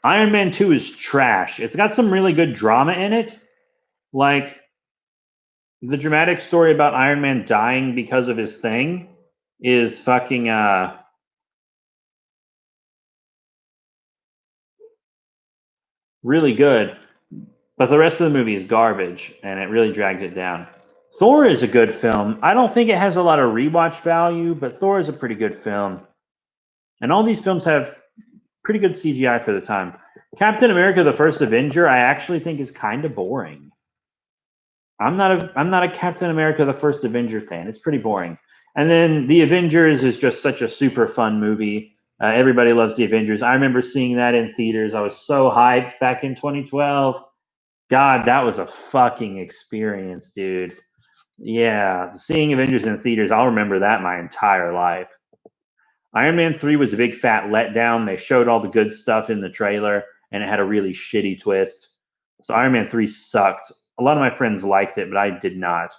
Iron Man 2 is trash. It's got some really good drama in it. Like the dramatic story about Iron Man dying because of his thing is fucking really good. But the rest of the movie is garbage and it really drags it down. Thor is a good film. I don't think it has a lot of rewatch value, but Thor is a pretty good film. And all these films have pretty good CGI for the time. Captain America: The First Avenger, I actually think is kind of boring. I'm not a Captain America: The First Avenger fan. It's pretty boring. And then The Avengers is just such a super fun movie. Everybody loves The Avengers. I remember seeing that in theaters. I was so hyped back in 2012. God, that was a fucking experience, dude. Yeah, seeing Avengers in theaters, I'll remember that my entire life. Iron Man 3 was a big fat letdown. They showed all the good stuff in the trailer, and it had a really shitty twist. So Iron Man 3 sucked. A lot of my friends liked it, but I did not.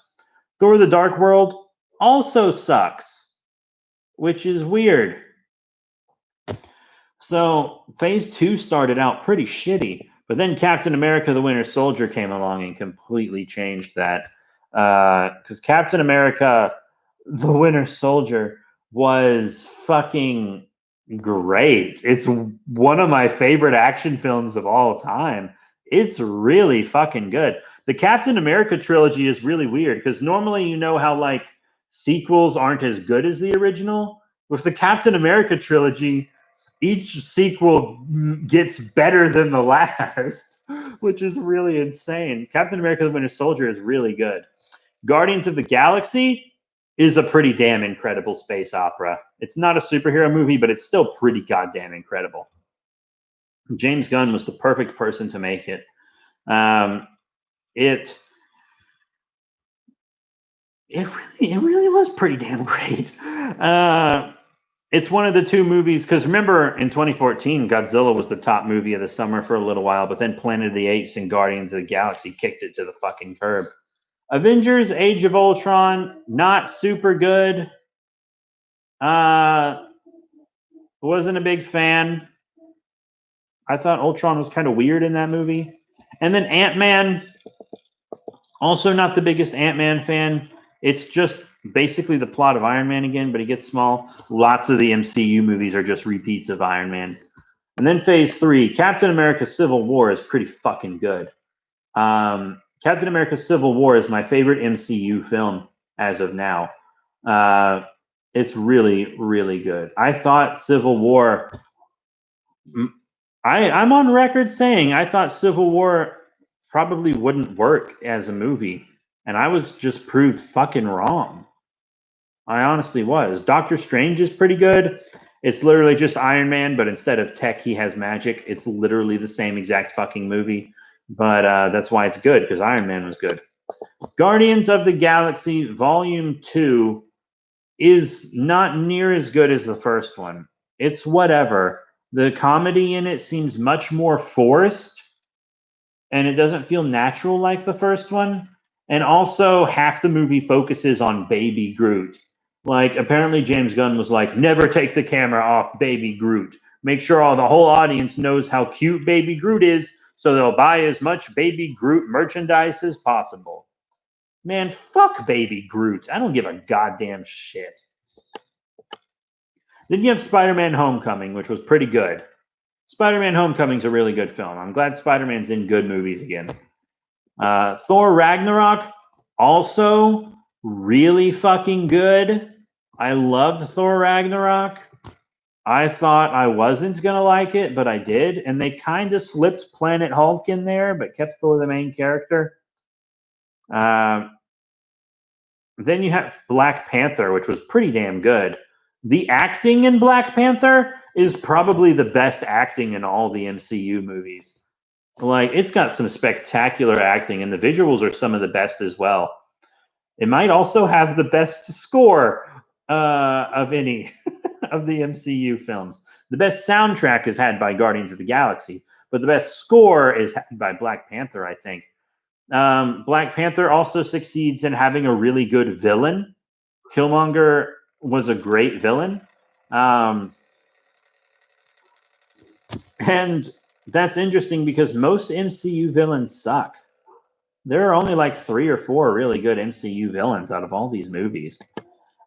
Thor the Dark World also sucks, which is weird. So phase 2 started out pretty shitty, but then Captain America the Winter Soldier came along and completely changed that. Because Captain America the Winter Soldier was fucking great. It's one of my favorite action films of all time. It's really fucking good. The Captain America trilogy is really weird because normally you know how like sequels aren't as good as the original. With the Captain America trilogy, each sequel gets better than the last, which is really insane. Captain America the Winter Soldier is really good. Guardians of the Galaxy is a pretty damn incredible space opera. It's not a superhero movie, but it's still pretty goddamn incredible. James Gunn was the perfect person to make it. It really was pretty damn great. It's one of the two movies, because remember in 2014, Godzilla was the top movie of the summer for a little while, but then Planet of the Apes and Guardians of the Galaxy kicked it to the fucking curb. Avengers Age of Ultron, not super good. Wasn't a big fan. I thought Ultron was kind of weird in that movie. And then Ant-Man, also not the biggest Ant-Man fan. It's just basically the plot of Iron Man again, but he gets small. Lots of the MCU movies are just repeats of Iron Man. And then phase 3, Captain America Civil War is pretty fucking good. Captain America Civil War is my favorite MCU film as of now. It's really, really good. I thought Civil War... I'm on record saying I thought Civil War probably wouldn't work as a movie, and I was just proved fucking wrong. I honestly was. Doctor Strange is pretty good. It's literally just Iron Man, but instead of tech, he has magic. It's literally the same exact fucking movie, but that's why it's good, because Iron Man was good. Guardians of the Galaxy Volume 2 is not near as good as the first one. It's whatever. The comedy in it seems much more forced, and it doesn't feel natural like the first one. And also, half the movie focuses on Baby Groot. Like, apparently James Gunn was like, never take the camera off Baby Groot. Make sure the whole audience knows how cute Baby Groot is, so they'll buy as much Baby Groot merchandise as possible. Man, fuck Baby Groot. I don't give a goddamn shit. Then you have Spider-Man Homecoming, which was pretty good. Spider-Man Homecoming's a really good film. I'm glad Spider-Man's in good movies again. Thor Ragnarok, also really fucking good. I loved Thor Ragnarok. I thought I wasn't going to like it, but I did. And they kind of slipped Planet Hulk in there, but kept Thor the main character. Then you have Black Panther, which was pretty damn good. The acting in Black Panther is probably the best acting in all the MCU movies. Like, it's got some spectacular acting, and the visuals are some of the best as well. It might also have the best score of any of the MCU films. The best soundtrack is had by Guardians of the Galaxy, but the best score is had by Black Panther, I think. Black Panther also succeeds in having a really good villain. Killmonger was a great villain. And that's interesting because most MCU villains suck. There are only like 3 or 4 really good MCU villains out of all these movies.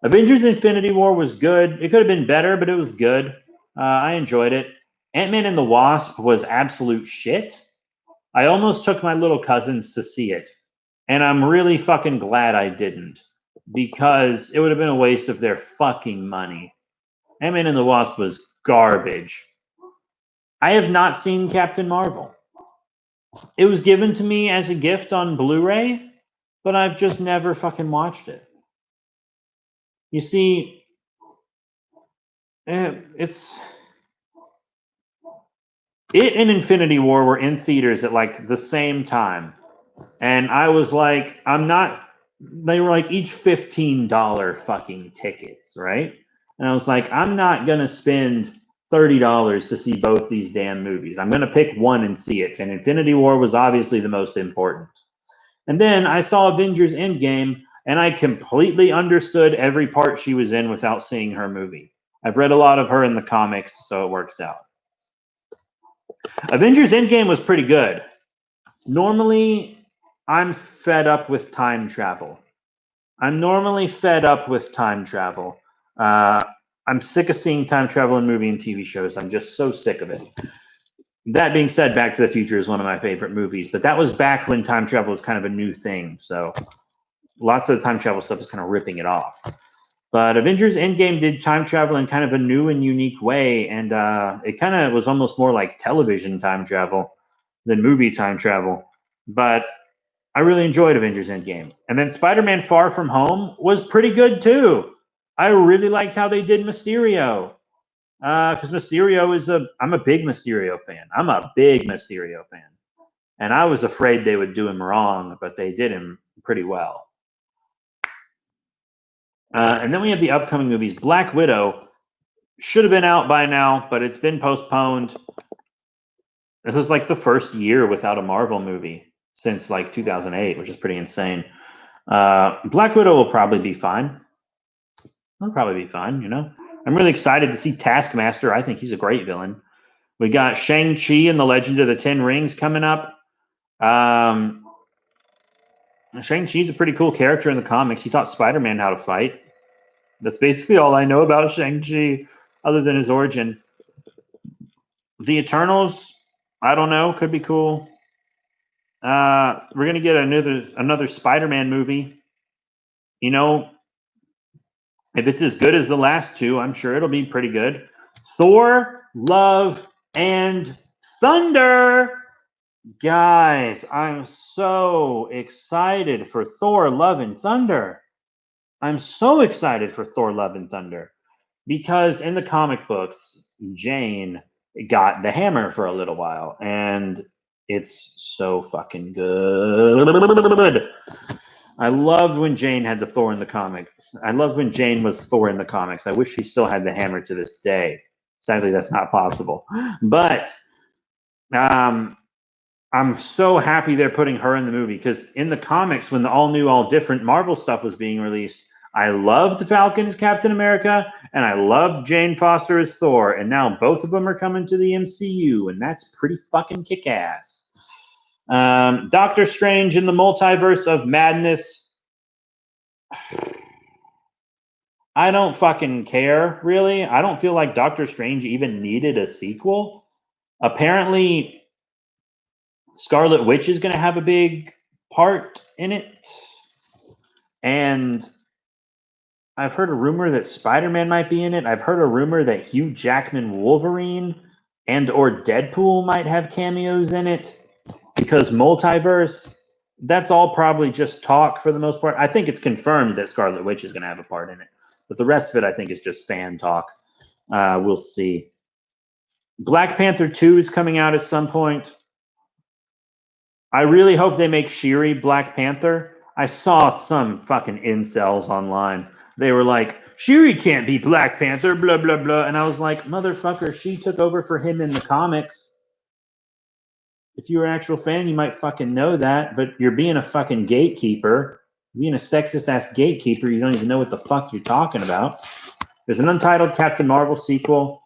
Avengers Infinity War was good. It could have been better, but it was good. I enjoyed it. Ant-Man and the Wasp was absolute shit. I almost took my little cousins to see it. And I'm really fucking glad I didn't, because it would have been a waste of their fucking money. Ant-Man and the Wasp was garbage. I have not seen Captain Marvel. It was given to me as a gift on Blu-ray, but I've just never fucking watched it. You see, it and Infinity War were in theaters at like the same time. And I was like, they were like each $15 fucking tickets, right? And I was like, I'm not going to spend $30 to see both these damn movies. I'm going to pick one and see it. And Infinity War was obviously the most important. And then I saw Avengers Endgame, and I completely understood every part she was in without seeing her movie. I've read a lot of her in the comics, so it works out. Avengers Endgame was pretty good. Normally, I'm fed up with time travel. I'm sick of seeing time travel in movie and TV shows. I'm just so sick of it. That being said, Back to the Future is one of my favorite movies, but that was back when time travel was kind of a new thing. So lots of the time travel stuff is kind of ripping it off. But Avengers Endgame did time travel in kind of a new and unique way, and it kind of was almost more like television time travel than movie time travel. But I really enjoyed Avengers Endgame. And then Spider-Man Far From Home was pretty good too. I really liked how they did Mysterio. Because I'm a big Mysterio fan. And I was afraid they would do him wrong, but they did him pretty well. And then we have the upcoming movies. Black Widow should have been out by now, but it's been postponed. This is like the first year without a Marvel movie since like 2008, which is pretty insane. Black Widow will probably be fine. It'll probably be fine, you know. I'm really excited to see Taskmaster. I think he's a great villain. We got Shang-Chi and the Legend of the Ten Rings coming up. Shang-Chi's a pretty cool character in the comics. He taught Spider-Man how to fight. That's basically all I know about Shang-Chi, other than his origin. The Eternals, I don't know, could be cool. We're gonna get another Spider-Man movie. You know, if it's as good as the last two, I'm sure it'll be pretty good. Thor, Love, and Thunder. Guys, I'm so excited for Thor, Love, and Thunder. I'm so excited for Thor, Love, and Thunder. Because in the comic books, Jane got the hammer for a little while. And it's so fucking good. I loved when Jane had the Thor in the comics. I loved when Jane was Thor in the comics. I wish she still had the hammer to this day. Sadly, that's not possible. But I'm so happy they're putting her in the movie, because in the comics, when the all new, all different Marvel stuff was being released, I loved Falcon as Captain America, and I loved Jane Foster as Thor, and now both of them are coming to the MCU, and that's pretty fucking kick-ass. Doctor Strange in the Multiverse of Madness. I don't fucking care, really. I don't feel like Doctor Strange even needed a sequel. Apparently, Scarlet Witch is going to have a big part in it. And I've heard a rumor that Spider-Man might be in it. I've heard a rumor that Hugh Jackman Wolverine and or Deadpool might have cameos in it. Because multiverse, that's all probably just talk for the most part. I think it's confirmed that Scarlet Witch is going to have a part in it. But the rest of it, I think, is just fan talk. We'll see. Black Panther 2 is coming out at some point. I really hope they make Shuri Black Panther. I saw some fucking incels online. They were like, Shuri can't be Black Panther, blah, blah, blah. And I was like, motherfucker, she took over for him in the comics. If you're an actual fan, you might fucking know that, but you're being a fucking gatekeeper. Being a sexist-ass gatekeeper, you don't even know what the fuck you're talking about. There's an Untitled Captain Marvel sequel.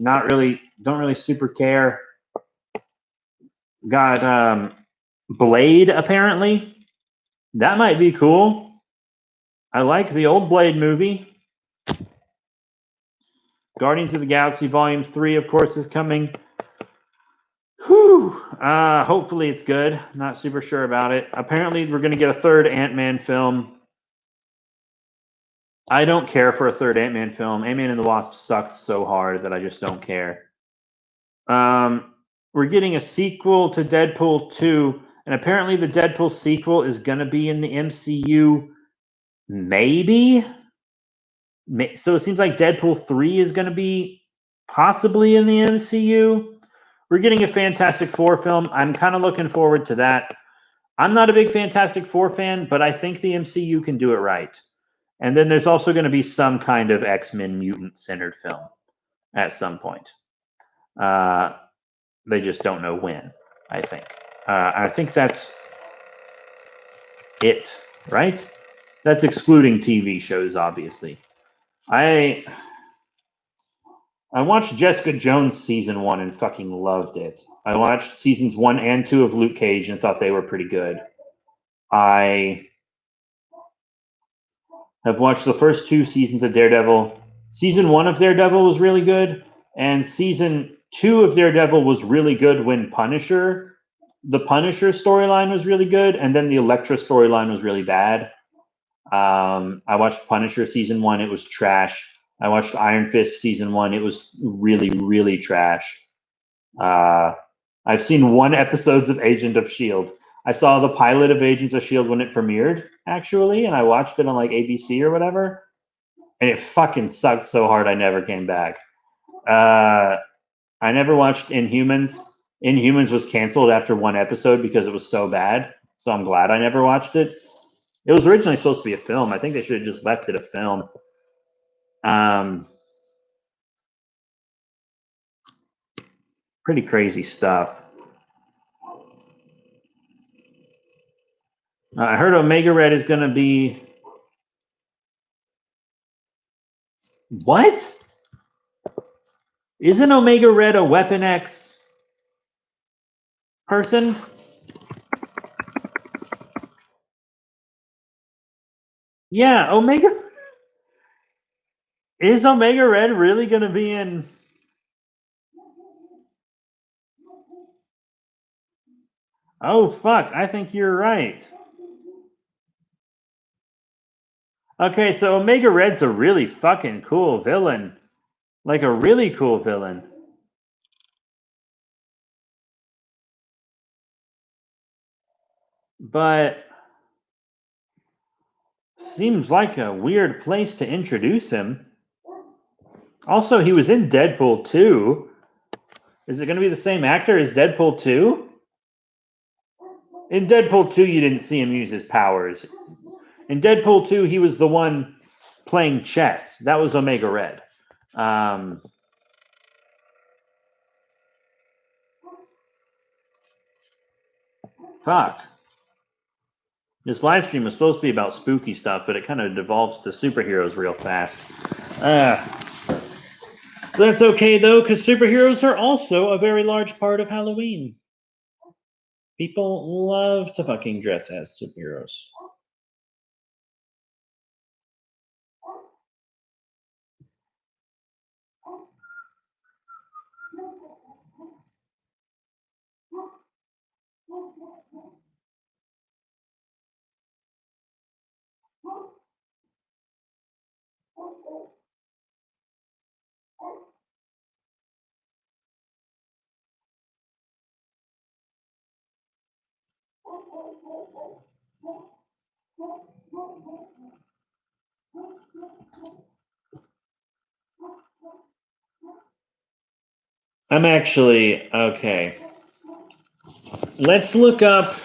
Don't really super care. Got Blade, apparently. That might be cool. I like the old Blade movie. Guardians of the Galaxy Volume 3, of course, is coming. Whew. Hopefully it's good. Not super sure about it. Apparently we're going to get a third Ant-Man film. I don't care for a third Ant-Man film. Ant-Man and the Wasp sucked so hard that I just don't care. We're getting a sequel to Deadpool 2, and apparently the Deadpool sequel is going to be in the MCU. Maybe? So it seems like Deadpool 3 is going to be possibly in the MCU. We're getting a Fantastic Four film. I'm kind of looking forward to that. I'm not a big Fantastic Four fan, but I think the MCU can do it right. And then there's also going to be some kind of X-Men mutant-centered film at some point. They just don't know when, I think. I think that's it, right? That's excluding TV shows, obviously. I watched Jessica Jones season 1 and fucking loved it. I watched seasons 1 and 2 of Luke Cage and thought they were pretty good. I have watched the first 2 seasons of Daredevil. Season 1 of Daredevil was really good, and season 2 of Daredevil was really good when the Punisher storyline was really good, and then the Elektra storyline was really bad. I watched Punisher season 1. It was trash. I watched Iron Fist season 1. It was really, really trash. I've seen 1 episode of Agent of S.H.I.E.L.D. I saw the pilot of Agents of S.H.I.E.L.D. when it premiered, actually, and I watched it on like ABC or whatever, and it fucking sucked so hard I never came back. I never watched Inhumans. Inhumans was canceled after 1 episode because it was so bad, so I'm glad I never watched it. It was originally supposed to be a film. I think they should have just left it a film. Pretty crazy stuff. I heard Omega Red is going to be... What? Isn't Omega Red a Weapon X person? Yeah, Omega... Is Omega Red really going to be in... Oh, fuck. I think you're right. Okay, so Omega Red's a really fucking cool villain. Like a really cool villain. But seems like a weird place to introduce him. Also, he was in Deadpool 2. Is it going to be the same actor as Deadpool 2? In Deadpool 2, you didn't see him use his powers. In Deadpool 2, he was the one playing chess. That was Omega Red. Fuck. This live stream was supposed to be about spooky stuff, but it kind of devolves to superheroes real fast. That's okay, though, because superheroes are also a very large part of Halloween. People love to fucking dress as superheroes. I'm actually... Okay. Let's look up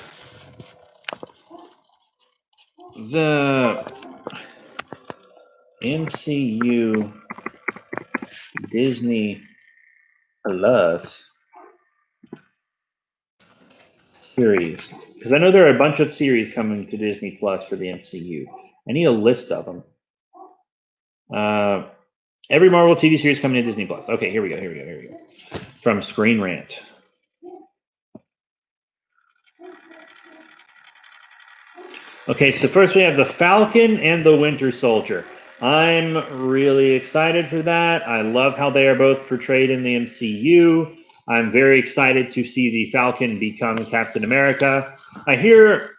the MCU Disney Plus series. Because I know there are a bunch of series coming to Disney Plus for the MCU. I need a list of them. Every Marvel TV series coming to Disney Plus. Okay, here we go. From Screen Rant. Okay, so first we have the Falcon and the Winter Soldier. I'm really excited for that. I love how they are both portrayed in the MCU. I'm very excited to see the Falcon become Captain America. I hear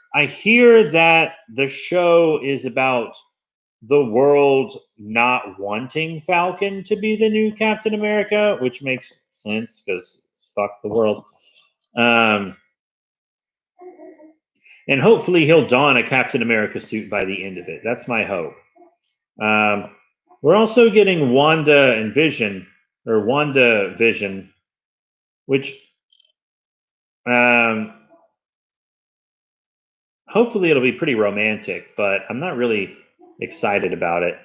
that the show is about the world not wanting Falcon to be the new Captain America, which makes sense because fuck the world. And hopefully he'll don a Captain America suit by the end of it. That's my hope. We're also getting Wanda and Vision, or Wanda Vision, which hopefully it'll be pretty romantic, but I'm not really excited about it.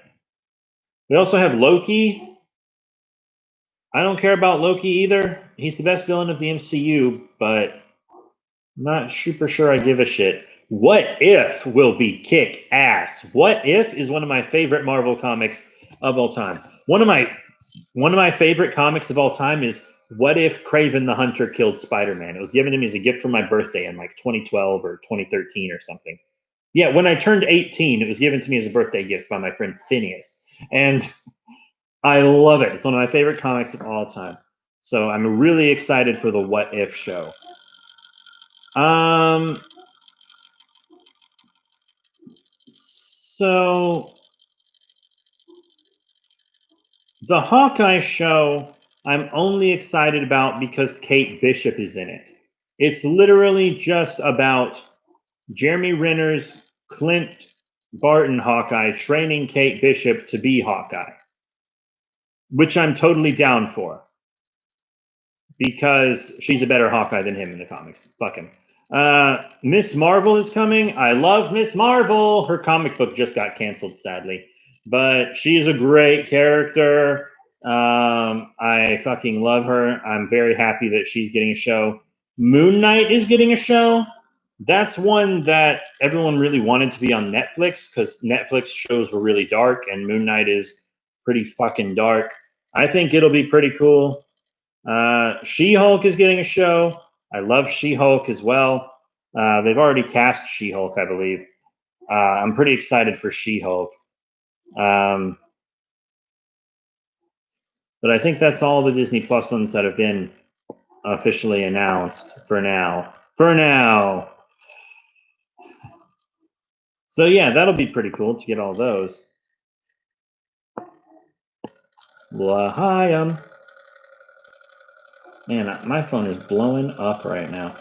We also have Loki. I don't care about Loki either. He's the best villain of the MCU, but I'm not super sure I give a shit. What If will be kick ass. What If is one of my favorite Marvel comics of all time. One of my favorite comics of all time is What If Kraven the Hunter Killed Spider-Man. It was given to me as a gift for my birthday in like 2012 or 2013 or something. Yeah, when I turned 18, it was given to me as a birthday gift by my friend Phineas. And I love it. It's one of my favorite comics of all time. So I'm really excited for the What If show. So the Hawkeye show, I'm only excited about because Kate Bishop is in it. It's literally just about Jeremy Renner's Clint Barton Hawkeye training Kate Bishop to be Hawkeye, which I'm totally down for because she's a better Hawkeye than him in the comics. Fuck him. Miss Marvel is coming. I love Miss Marvel. Her comic book just got canceled, sadly, but she is a great character. I fucking love her. I'm very happy that she's getting a show. Moon Knight is getting a show. That's one that everyone really wanted to be on Netflix because Netflix shows were really dark and Moon Knight is pretty fucking dark. I think it'll be pretty cool. She-Hulk is getting a show. I love She-Hulk as well. They've already cast She-Hulk, I believe. I'm pretty excited for She-Hulk. But I think that's all the Disney Plus ones that have been officially announced for now. So yeah, that'll be pretty cool to get all those. L'chaim. Man, my phone is blowing up right now.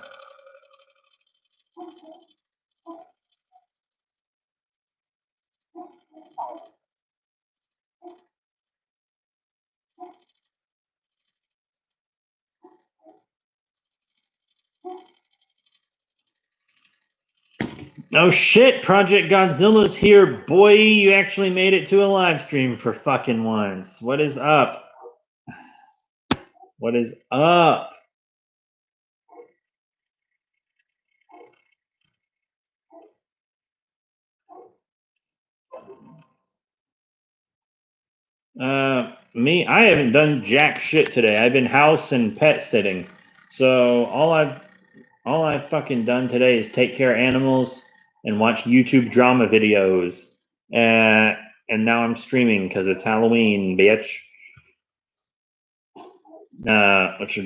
Oh shit, Project Godzilla's here. Boy, you actually made it to a live stream for fucking once. What is up? What is up? Me, I haven't done jack shit today. I've been house and pet sitting. So all I've fucking done today is take care of animals and watch YouTube drama videos. And now I'm streaming because it's Halloween, bitch. Which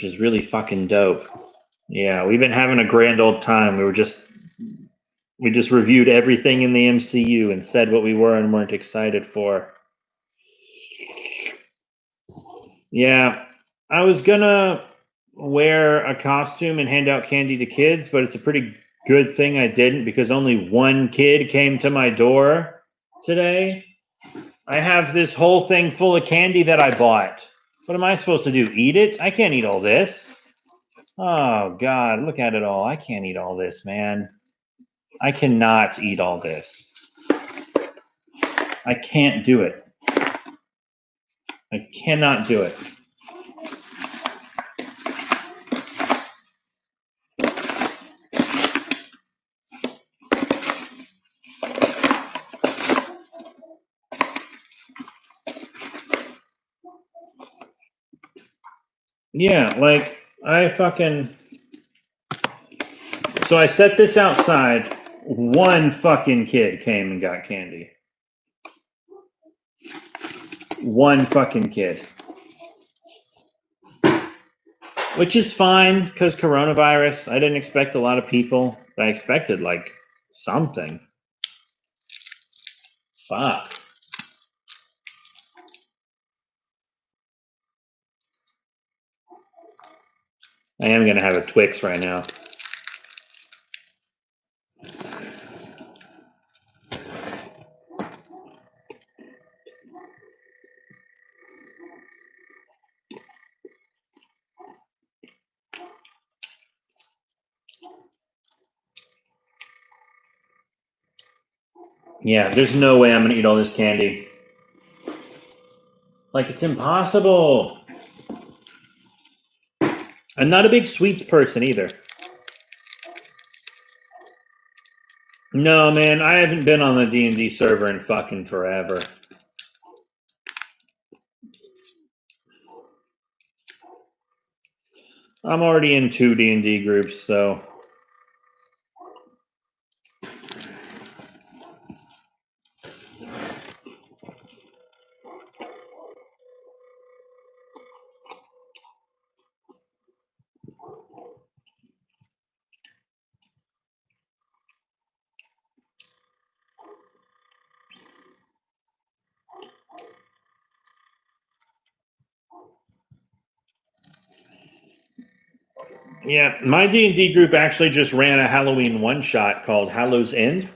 is really fucking dope. Yeah, we've been having a grand old time. We just reviewed everything in the MCU and said what we were and weren't excited for. Yeah, I was gonna wear a costume and hand out candy to kids, but it's a pretty good thing I didn't because only one kid came to my door today. I have this whole thing full of candy that I bought. What am I supposed to do? Eat it? I can't eat all this. Oh, God, look at it all. I can't eat all this, man. I cannot eat all this. I can't do it. I cannot do it. Yeah, like, so I set this outside. One fucking kid came and got candy. One fucking kid. Which is fine, because coronavirus. I didn't expect a lot of people, but I expected, like, something. Fuck. I am going to have a Twix right now. Yeah, there's no way I'm gonna eat all this candy. Like, it's impossible. I'm not a big sweets person either. No, man, I haven't been on the D&D server in fucking forever. I'm already in 2 D&D groups, so... Yeah, my D&D group actually just ran a Halloween one-shot called Hallow's End.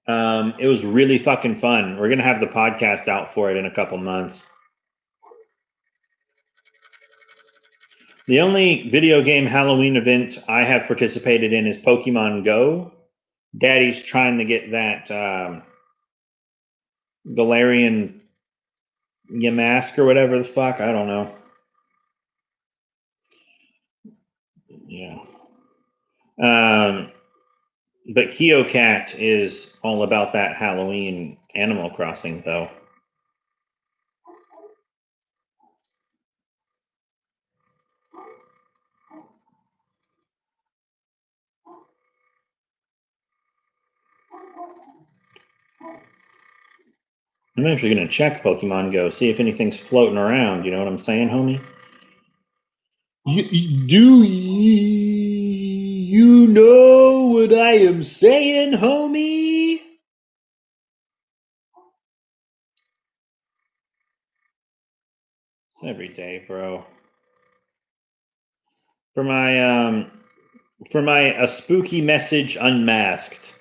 It was really fucking fun. We're going to have the podcast out for it in a couple months. The only video game Halloween event I have participated in is Pokemon Go. Daddy's trying to get that Galarian Yamask or whatever the fuck. I don't know. Yeah. But KeoCat is all about that Halloween Animal Crossing, though. I'm actually going to check Pokemon Go, see if anything's floating around. You know what I'm saying, homie? Do you know what I am saying, homie? It's every day, bro. For my a spooky message unmasked,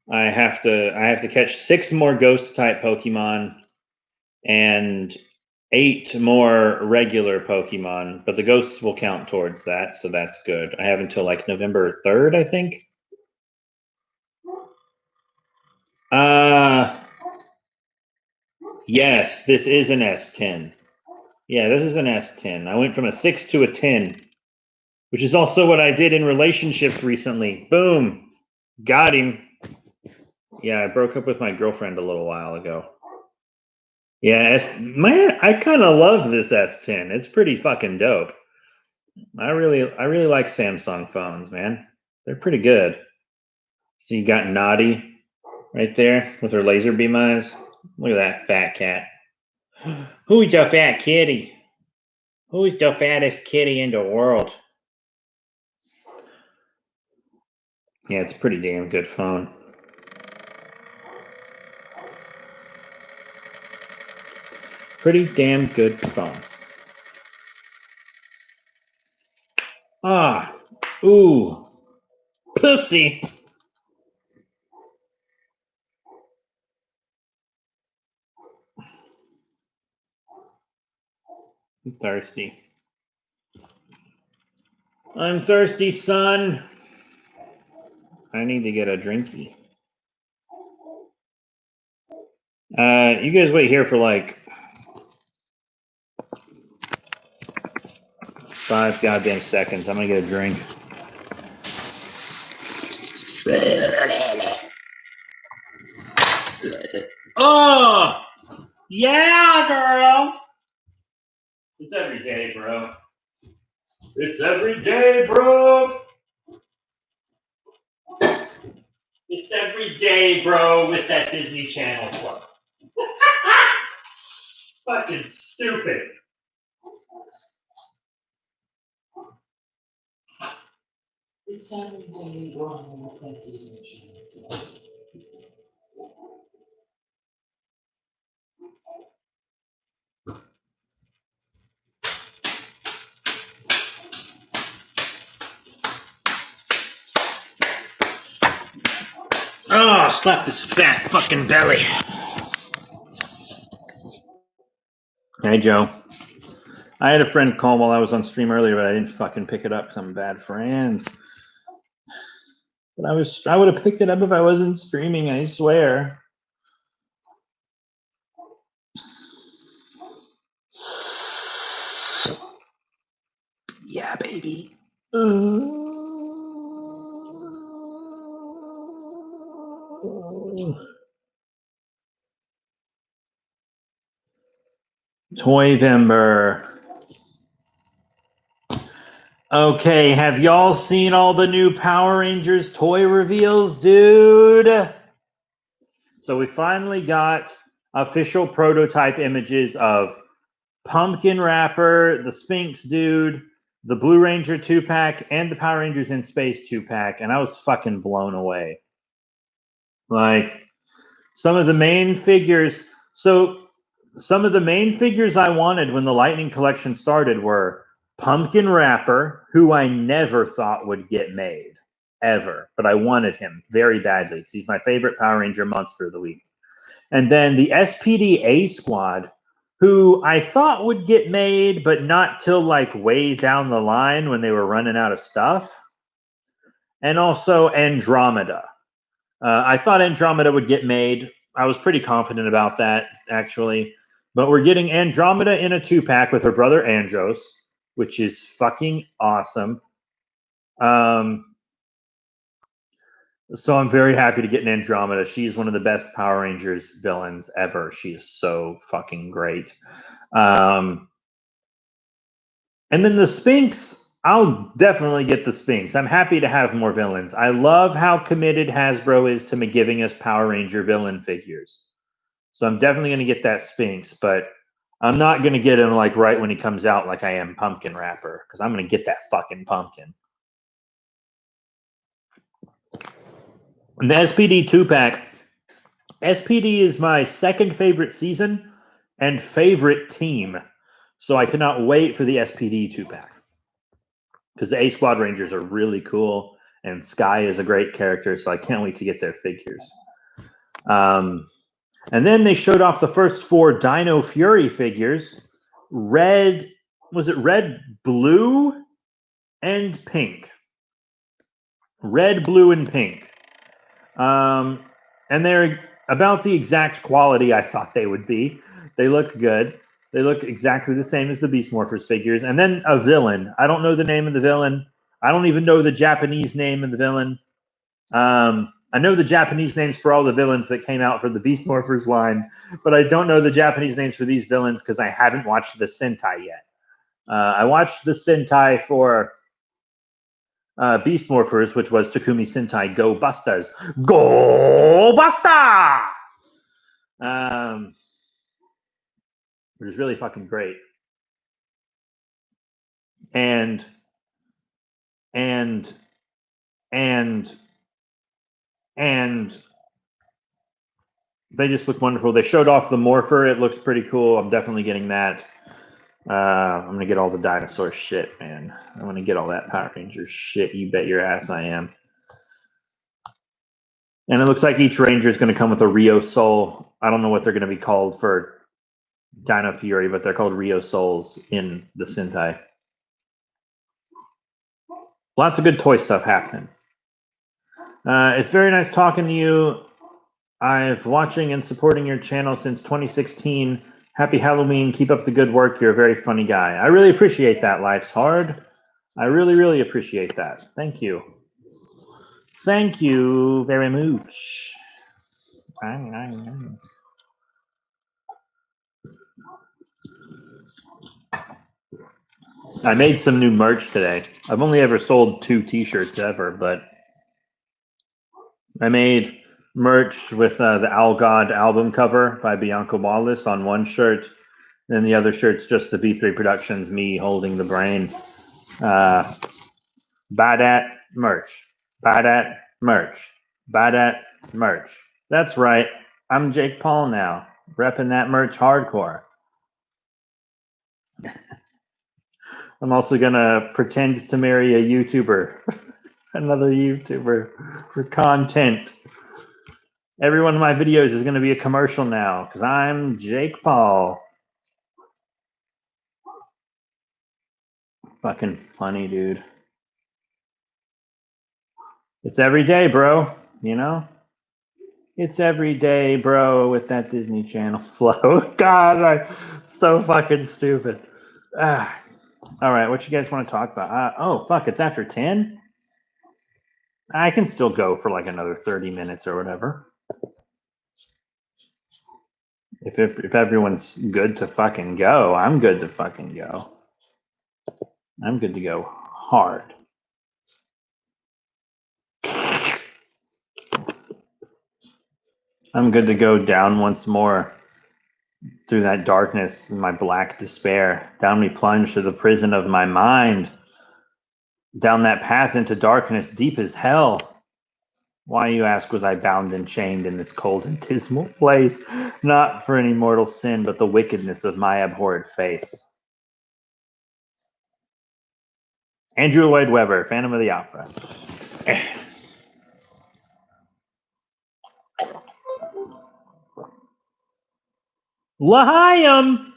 I have to catch 6 more ghost type Pokemon and 8 more regular Pokemon, but the ghosts will count towards that, so that's good. I have until like November 3rd, I think. Yes, this is an S10. Yeah, this is an S10. I went from a 6 to a 10, which is also what I did in relationships recently. Boom. Got him. Yeah, I broke up with my girlfriend a little while ago. Yeah, man, I kind of love this S10. It's pretty fucking dope. I really like Samsung phones, man. They're pretty good. So you got Naughty right there with her laser beam eyes. Look at that fat cat. Who's the fat kitty? Who's the fattest kitty in the world? Yeah, it's a pretty damn good phone. Pretty damn good phone. Ah, ooh, pussy. I'm thirsty. I'm thirsty, son. I need to get a drinky. You guys wait here for like 5 goddamn seconds. I'm gonna get a drink. Oh, yeah, girl. It's every day, bro. It's every day, bro. It's every day, bro, with that Disney Channel club. Fucking stupid. It's every day, bro, with that Disney Channel club. Oh, slap this fat fucking belly. Hey, Joe. I had a friend call while I was on stream earlier, but I didn't fucking pick it up because I'm a bad friend. But I would have picked it up if I wasn't streaming, I swear. yeah, baby. Toyvember. Okay, have y'all seen all the new Power Rangers toy reveals, dude? So we finally got official prototype images of Pumpkin Wrapper, the Sphinx dude, the Blue Ranger 2-pack, and the Power Rangers in Space 2-pack, and I was fucking blown away. Like, some of the main figures... So, some of the main figures I wanted when the Lightning Collection started were Pumpkin Wrapper, who I never thought would get made, ever. But I wanted him very badly, because he's my favorite Power Ranger monster of the week. And then the SPD A Squad, who I thought would get made, but not till like way down the line when they were running out of stuff. And also Andromeda. I thought Andromeda would get made. I was pretty confident about that, actually. But we're getting Andromeda in a 2-pack with her brother Andros, which is fucking awesome. So I'm very happy to get an Andromeda. She's one of the best Power Rangers villains ever. She is so fucking great. And then the Sphinx, I'll definitely get the Sphinx. I'm happy to have more villains. I love how committed Hasbro is to giving us Power Ranger villain figures. So I'm definitely going to get that Sphinx, but I'm not going to get him like right when he comes out like I am Pumpkin Wrapper, because I'm going to get that fucking pumpkin. And the SPD 2-pack, SPD is my second favorite season and favorite team. So I cannot wait for the SPD 2-pack. Because the A Squad Rangers are really cool, and Sky is a great character, so I can't wait to get their figures. And then they showed off the first 4 Dino Fury figures. Red, was it red, blue, and pink? Red, blue, and pink. And they're about the exact quality I thought they would be. They look good. They look exactly the same as the Beast Morphers figures. And then a villain. I don't know the name of the villain. I don't even know the Japanese name of the villain. I know the Japanese names for all the villains that came out for the Beast Morphers line, but I don't know the Japanese names for these villains because I haven't watched the Sentai yet. I watched the Sentai for Beast Morphers, which was Takumi Sentai Go Bustas. Go Busta! Which is really fucking great. And they just look wonderful. They showed off the Morpher. It looks pretty cool. I'm definitely getting that. I'm going to get all the dinosaur shit, man. I'm going to get all that Power Ranger shit. You bet your ass I am. And it looks like each Ranger is going to come with a Rio Soul. I don't know what they're going to be called for Dino Fury, but they're called Rio Souls in the Sentai. Lots of good toy stuff happening. It's very nice talking to you. I've watching and supporting your channel since 2016. Happy Halloween. Keep up the good work. You're a very funny guy. I really appreciate that. Life's hard. I really, really appreciate that. Thank you. Thank you very much. I made some new merch today. I've only ever sold 2 t-shirts ever, but I made merch with the Owl God album cover by Bianca Wallace on one shirt. Then the other shirt's just the B3 Productions, me holding the brain. Buy that merch. Buy that merch. Buy that merch. That's right. I'm Jake Paul now, repping that merch hardcore. I'm also going to pretend to marry a YouTuber, another YouTuber for content. Every one of my videos is going to be a commercial now because I'm Jake Paul. Fucking funny, dude. It's every day, bro. You know? It's every day, bro, with that Disney Channel flow. God, I'm so fucking stupid. All right, what you guys want to talk about? Oh, fuck, it's after 10? I can still go for like another 30 minutes or whatever. If everyone's good to fucking go, I'm good to fucking go. I'm good to go hard. I'm good to go down once more through that darkness and my black despair. Down we plunge to the prison of my mind. Down that path into darkness deep as hell. Why, you ask, was I bound and chained in this cold and dismal place? Not for any mortal sin, but the wickedness of my abhorred face. Andrew Lloyd Webber, Phantom of the Opera. L'chaim!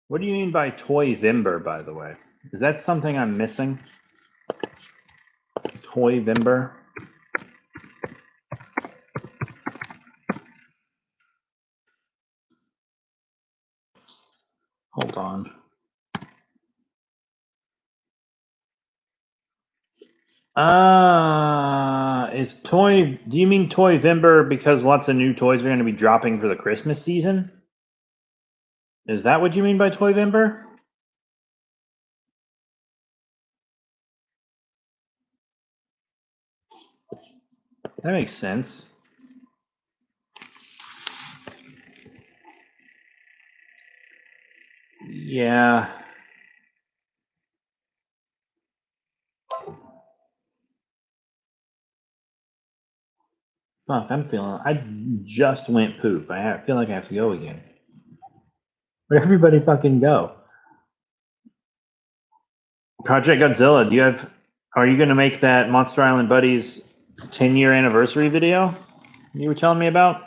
What do you mean by Toy-Vimber, by the way? Is that something I'm missing? Toy-Vimber? Hold on. Do you mean Toy-Vimber because lots of new toys are going to be dropping for the Christmas season? Is that what you mean by Toy-Vimber? That makes sense. Yeah. Fuck, I just went poop. I feel like I have to go again. But everybody fucking go. Project Godzilla, are you going to make that Monster Island Buddies 10-year anniversary video you were telling me about?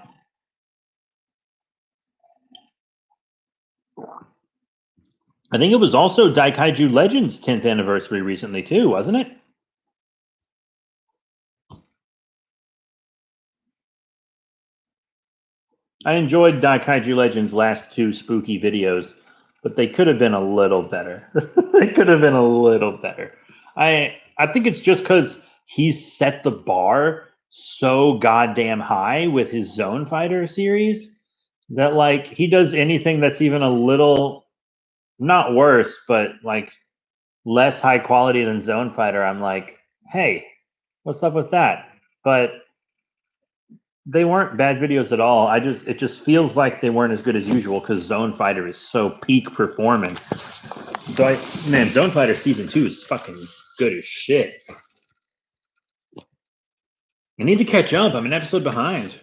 I think it was also Daikaiju Legends 10th anniversary recently too, wasn't it? I enjoyed Daikaiju Legends' last two spooky videos, but they could have been a little better. They could have been a little better. I think it's just because he's set the bar so goddamn high with his Zone Fighter series that like he does anything that's even a little not worse, but like less high quality than Zone Fighter. I'm like, hey, what's up with that? But they weren't bad videos at all. It just feels like they weren't as good as usual because Zone Fighter is so peak performance. So Zone Fighter season 2 is fucking good as shit. I need to catch up. I'm an episode behind.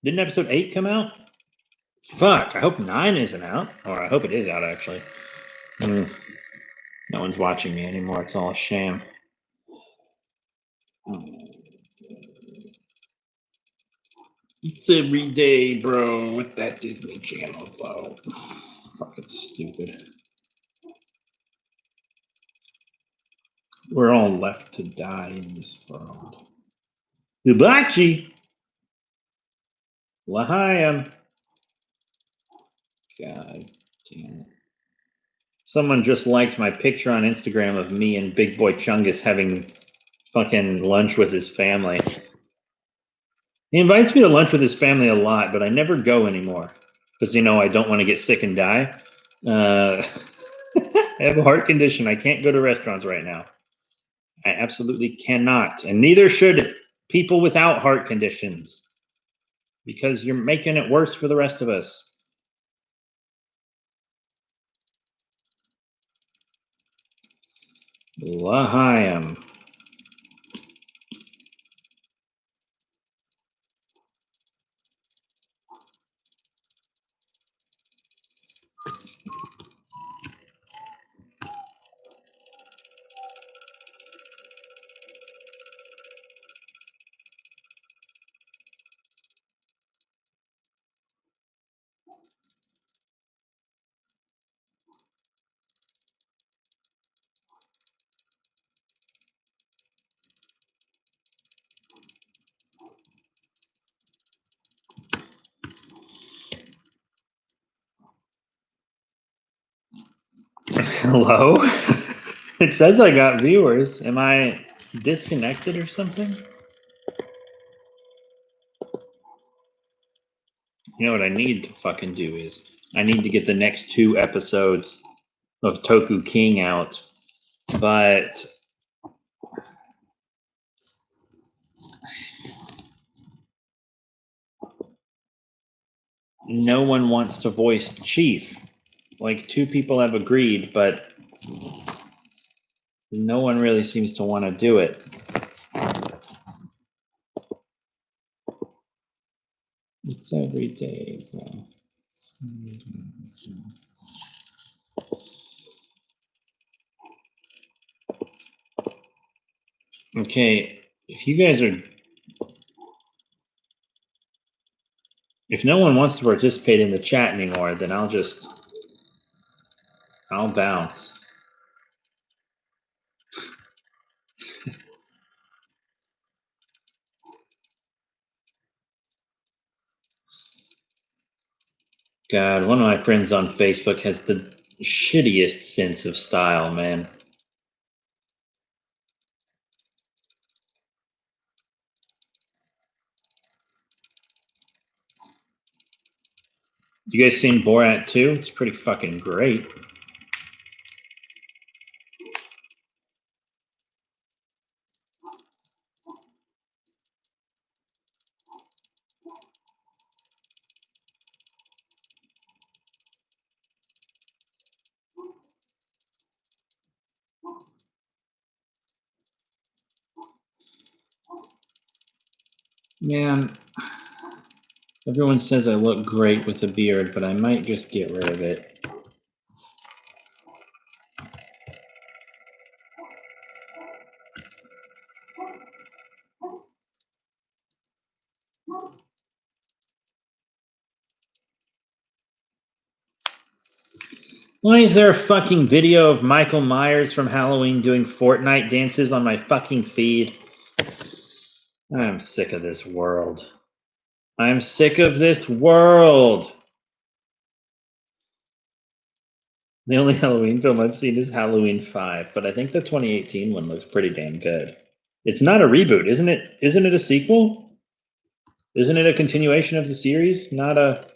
Didn't episode 8 come out? Fuck. I hope 9 isn't out. Or I hope it is out actually. No one's watching me anymore. It's all a sham. It's every day, bro, with that Disney Channel, bro. Fucking stupid. We're all left to die in this world. Hibachi! L'chaim. God damn it. Someone just liked my picture on Instagram of me and Big Boy Chungus having fucking lunch with his family. He invites me to lunch with his family a lot, but I never go anymore because, I don't want to get sick and die. I have a heart condition. I can't go to restaurants right now. I absolutely cannot. And neither should people without heart conditions because you're making it worse for the rest of us. L'chaim. Hello? It says I got viewers. Am I disconnected or something? You know what I need to fucking do is I need to get the next 2 episodes of Toku King out, but no one wants to voice Chief. Like 2 people have agreed, but no one really seems to want to do it. It's every day. Okay, if you guys are... If no one wants to participate in the chat anymore, then I'll bounce. God, one of my friends on Facebook has the shittiest sense of style, man. You guys seen Borat 2? It's pretty fucking great. Man, everyone says I look great with a beard, but I might just get rid of it. Why is there a fucking video of Michael Myers from Halloween doing Fortnite dances on my fucking feed? I'm sick of this world. I'm sick of this world. The only Halloween film I've seen is Halloween 5, but I think the 2018 one looks pretty damn good. It's not a reboot, isn't it? Isn't it a sequel? Isn't it a continuation of the series? Not a...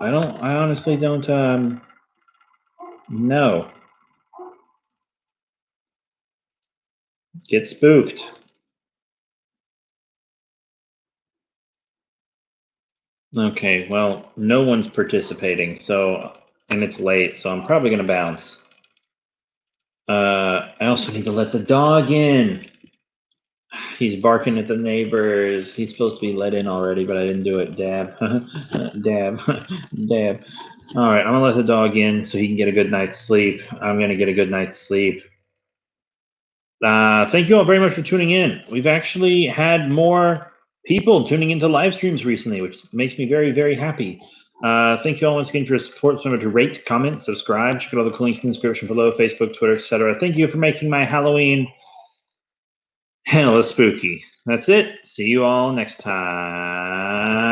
I honestly don't, know. Get spooked. Okay, well, no one's participating, so, and it's late, so I'm probably gonna bounce. I also need to let the dog in. He's barking at the neighbors. He's supposed to be let in already, but I didn't do it. Dab. Dab. Dab. All right, I'm gonna let the dog in so he can get a good night's sleep. I'm gonna get a good night's sleep. Thank you all very much for tuning in. We've actually had more people tuning into live streams recently, which makes me very, very happy. Thank you all once again for your support. Remember to rate, comment, subscribe. Check out all the links in the description below, Facebook, Twitter, etc. Thank you for making my Halloween hella spooky. That's it. See you all next time.